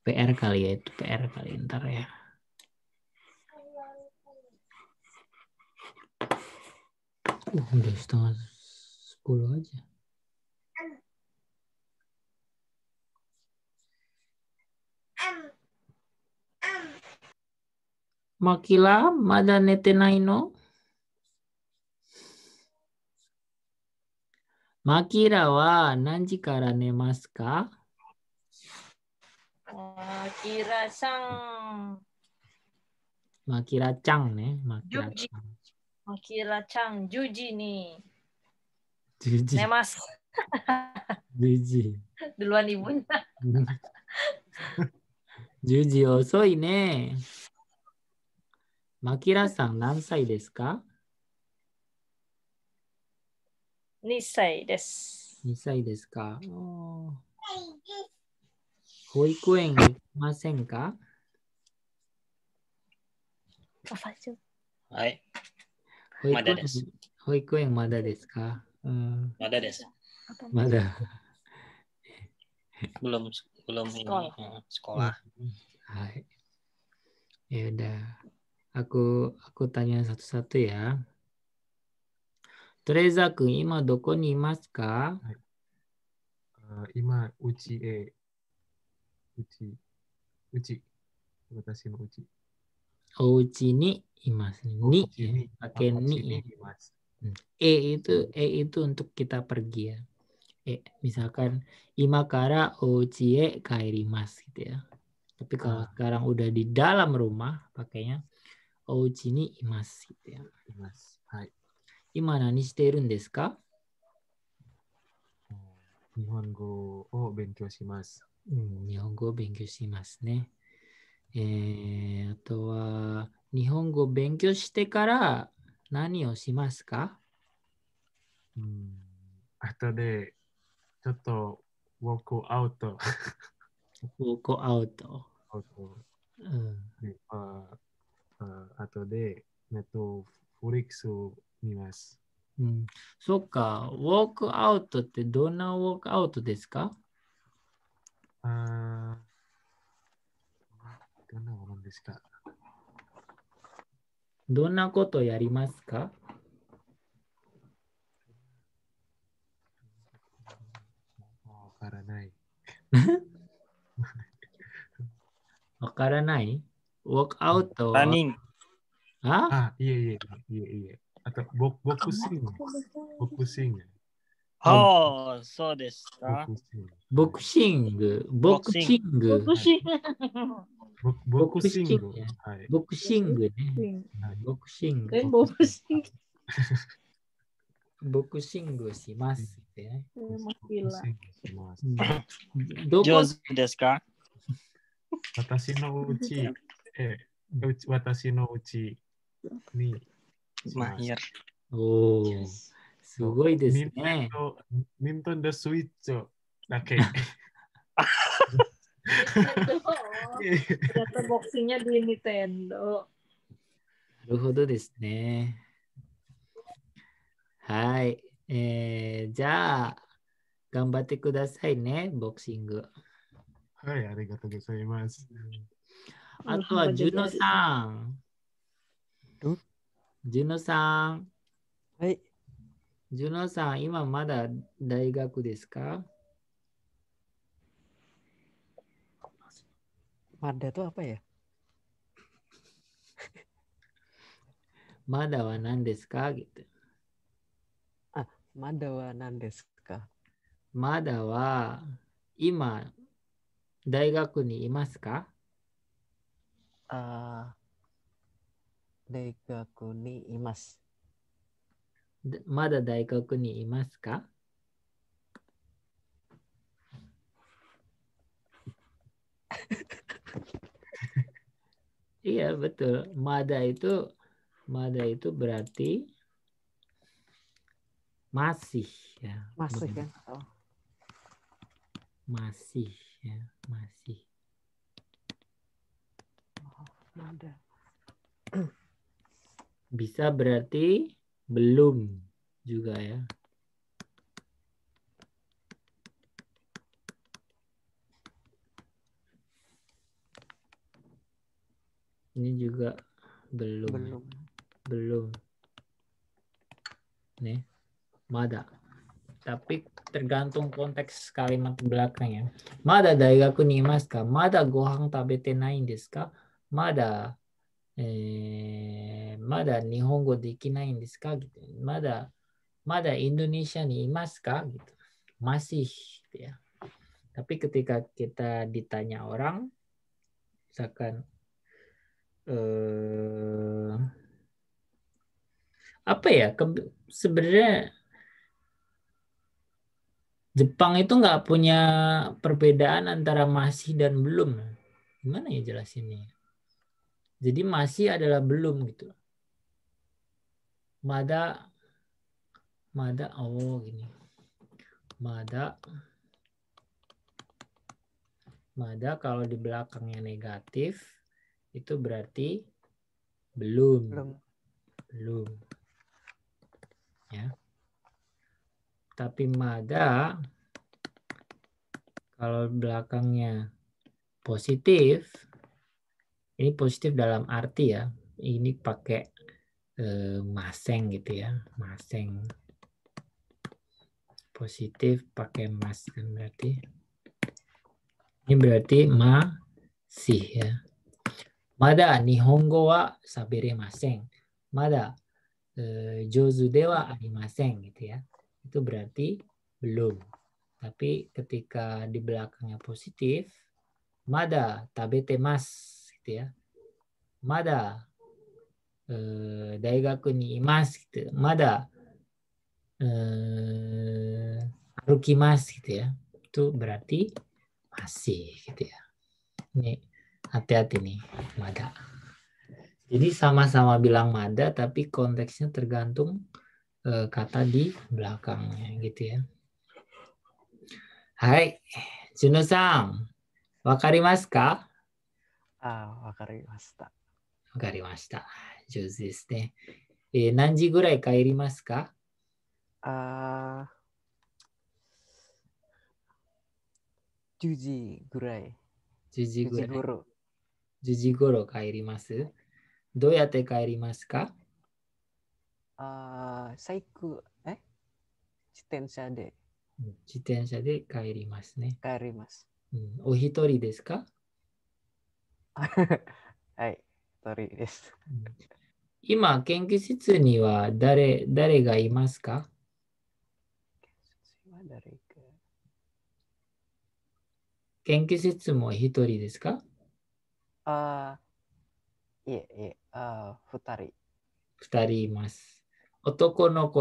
PR kali ya, itu PR kali ntar ya. Udah 9:30 aja. Makila, mada nete nai no? Makira wa nanji kara nemasu ka? Makira-san. Makira-chan nih. Juji. Makira-chan, Juji nih. Juji. Nemas. Juji. Duluan ibunya. Juji osoi ne. Makira-san nansai desu ka? 2歳です。2歳ですか。Hoikuen ikimasen ka? Apa aja? Hai. Mada desu. Hoikuen mada desu ka? Mada desu. Mada. Belum Sekolah. ini sekolah. Hai. Ya udah. Aku tanya satu-satu ya. Tereza-kun, ima doko ni imasu ka? Ima uchi e uchi watashi no uchi. Ouchi ni imasu. Ni Uchi ya. ni. Pakai Uchi ni. ni Ya. imasu. E itu untuk kita pergi ya. Misalkan ima kara ouchi e kaerimasu gitu ya. Tapi kalau sekarang udah di dalam rumah pakainya ouchi ni imasu gitu ya. Imasu. Hai. Ima nani shiteru n desu ka? Nihongo o benkyou shimasu. 日本語を勉強しますね。あとは、日本語を勉強してから何をしますか？後で、ちょっと、ウォークアウト。ウォークアウト。後で、フリックスを見ます。そっか、ウォークアウトってどんなウォークアウトですか？どんなものですか？どんなことをやりますか？わからない。わからない？ウォークアウトは。ランニング。いえ。あと、ボクシング。そうですか。ボクシング。ボクシングね。ボクシングしますね。上手ですか？私のうちにマヒヤル。おー、すごいですね。ニンテンドースイッチだけ。Ternyata boxingnya di Nintendo. なるほどですね。はい。じゃあ、頑張ってくださいね、ボクシング。はい、ありがとうございます。あとは、ジュノさん。ジュノさん。はい。ジュノさん、今まだ大学ですか？Mada itu apa ya? Mada wa nan desu ka? Gitu. Mada wa nan desu ka? Mada wa ima daigaku ni imasu ka? Daigaku ni imasu. Mada daigaku ni imasu ka? Iya betul. Mada itu berarti masih ya. Masih kan? Oh. Masih ya, masih. Mada. Bisa berarti belum juga ya. Ini juga belum. Nih, mada. Tapi tergantung konteks kalimat belakangnya. Mada daigaku ni imasu ka? Mada gohan tabete nai desu ka? Mada nihongo dekinai desu ka? Gitu. Mada Indonesia ni imasu ka? Gitu. Masih gitu ya. Tapi ketika kita ditanya orang, misalkan apa ya, sebenarnya Jepang itu nggak punya perbedaan antara masih dan belum. Gimana ya jelasinnya? Jadi masih adalah belum gitu. Mada oh gini. Mada Mada kalau di belakangnya negatif itu berarti belum. Belum. Ya. Tapi mada kalau belakangnya positif, ini positif dalam arti ya, ini pakai maseng gitu ya, maseng. Positif pakai mas kan berarti. Ini berarti masih ya. Mada nihongo wa sabiremasen. Mada jouzu de wa arimasen gitu ya. Itu berarti belum. Tapi ketika di belakangnya positif, mada tabete mas gitu ya. Mada daigaku ni imasu gitu. Mada arukimasu gitu ya. Itu berarti masih gitu ya. Ini hati-hati nih, mada. Jadi sama-sama bilang mada, tapi konteksnya tergantung kata di belakangnya gitu ya. Hai, Juno-san, wakarimasu ka? Wakarimashita. Wakarimashita. 上手ですね。何時ぐらい帰りますか？10時ぐらい。10時ぐらい。10時頃。10時頃帰ります。どうやって帰りますか？自転車で。自転車で帰りますね。帰ります。お一人ですか？はい、一人です。今、研究室には誰がいますか？研究室も一人ですか？いえ、二人。二人います。男の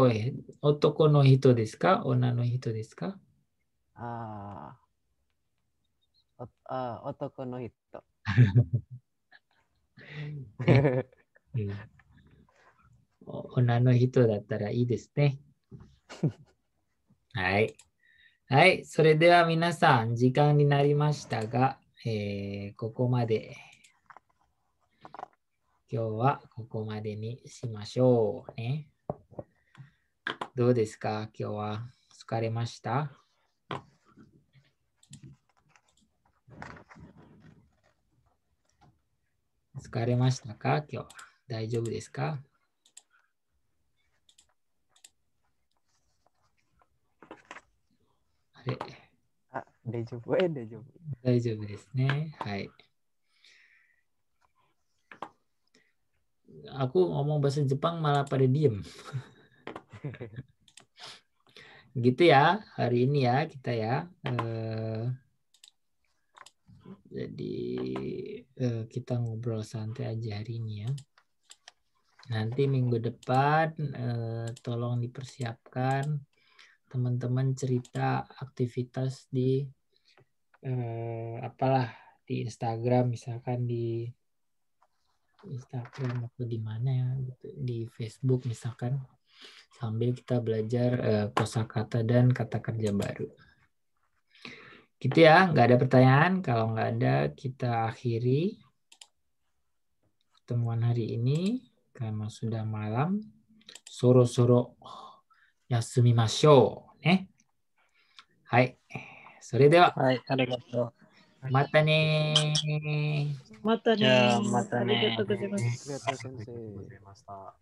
人ですか？女の人ですか？男の人。女の人だったらいいですね。はい。はい。それでは皆さん、時間になりましたが、ここまで。今日はここまでにしましょうね。どうですか？今日は疲れました？疲れましたか？今日は大丈夫ですか？あれ？大丈夫。大丈夫ですね。はい。Aku ngomong bahasa Jepang malah pada diem. Gitu ya, hari ini ya kita ya. Jadi kita ngobrol santai aja hari ini ya. Nanti minggu depan tolong dipersiapkan teman-teman cerita aktivitas di di Instagram, misalkan di Instagram atau di mana ya, gitu. Di Facebook misalkan, sambil kita belajar kosakata dan kata kerja baru. Gitu ya, nggak ada pertanyaan. Kalau nggak ada, kita akhiri pertemuan hari ini karena sudah malam. Soro-soro yasumimashou ne. Hai. それでは。はい、ありがとう。またね。またね。じゃあまたね。ありがとうございます。ありがとうございました。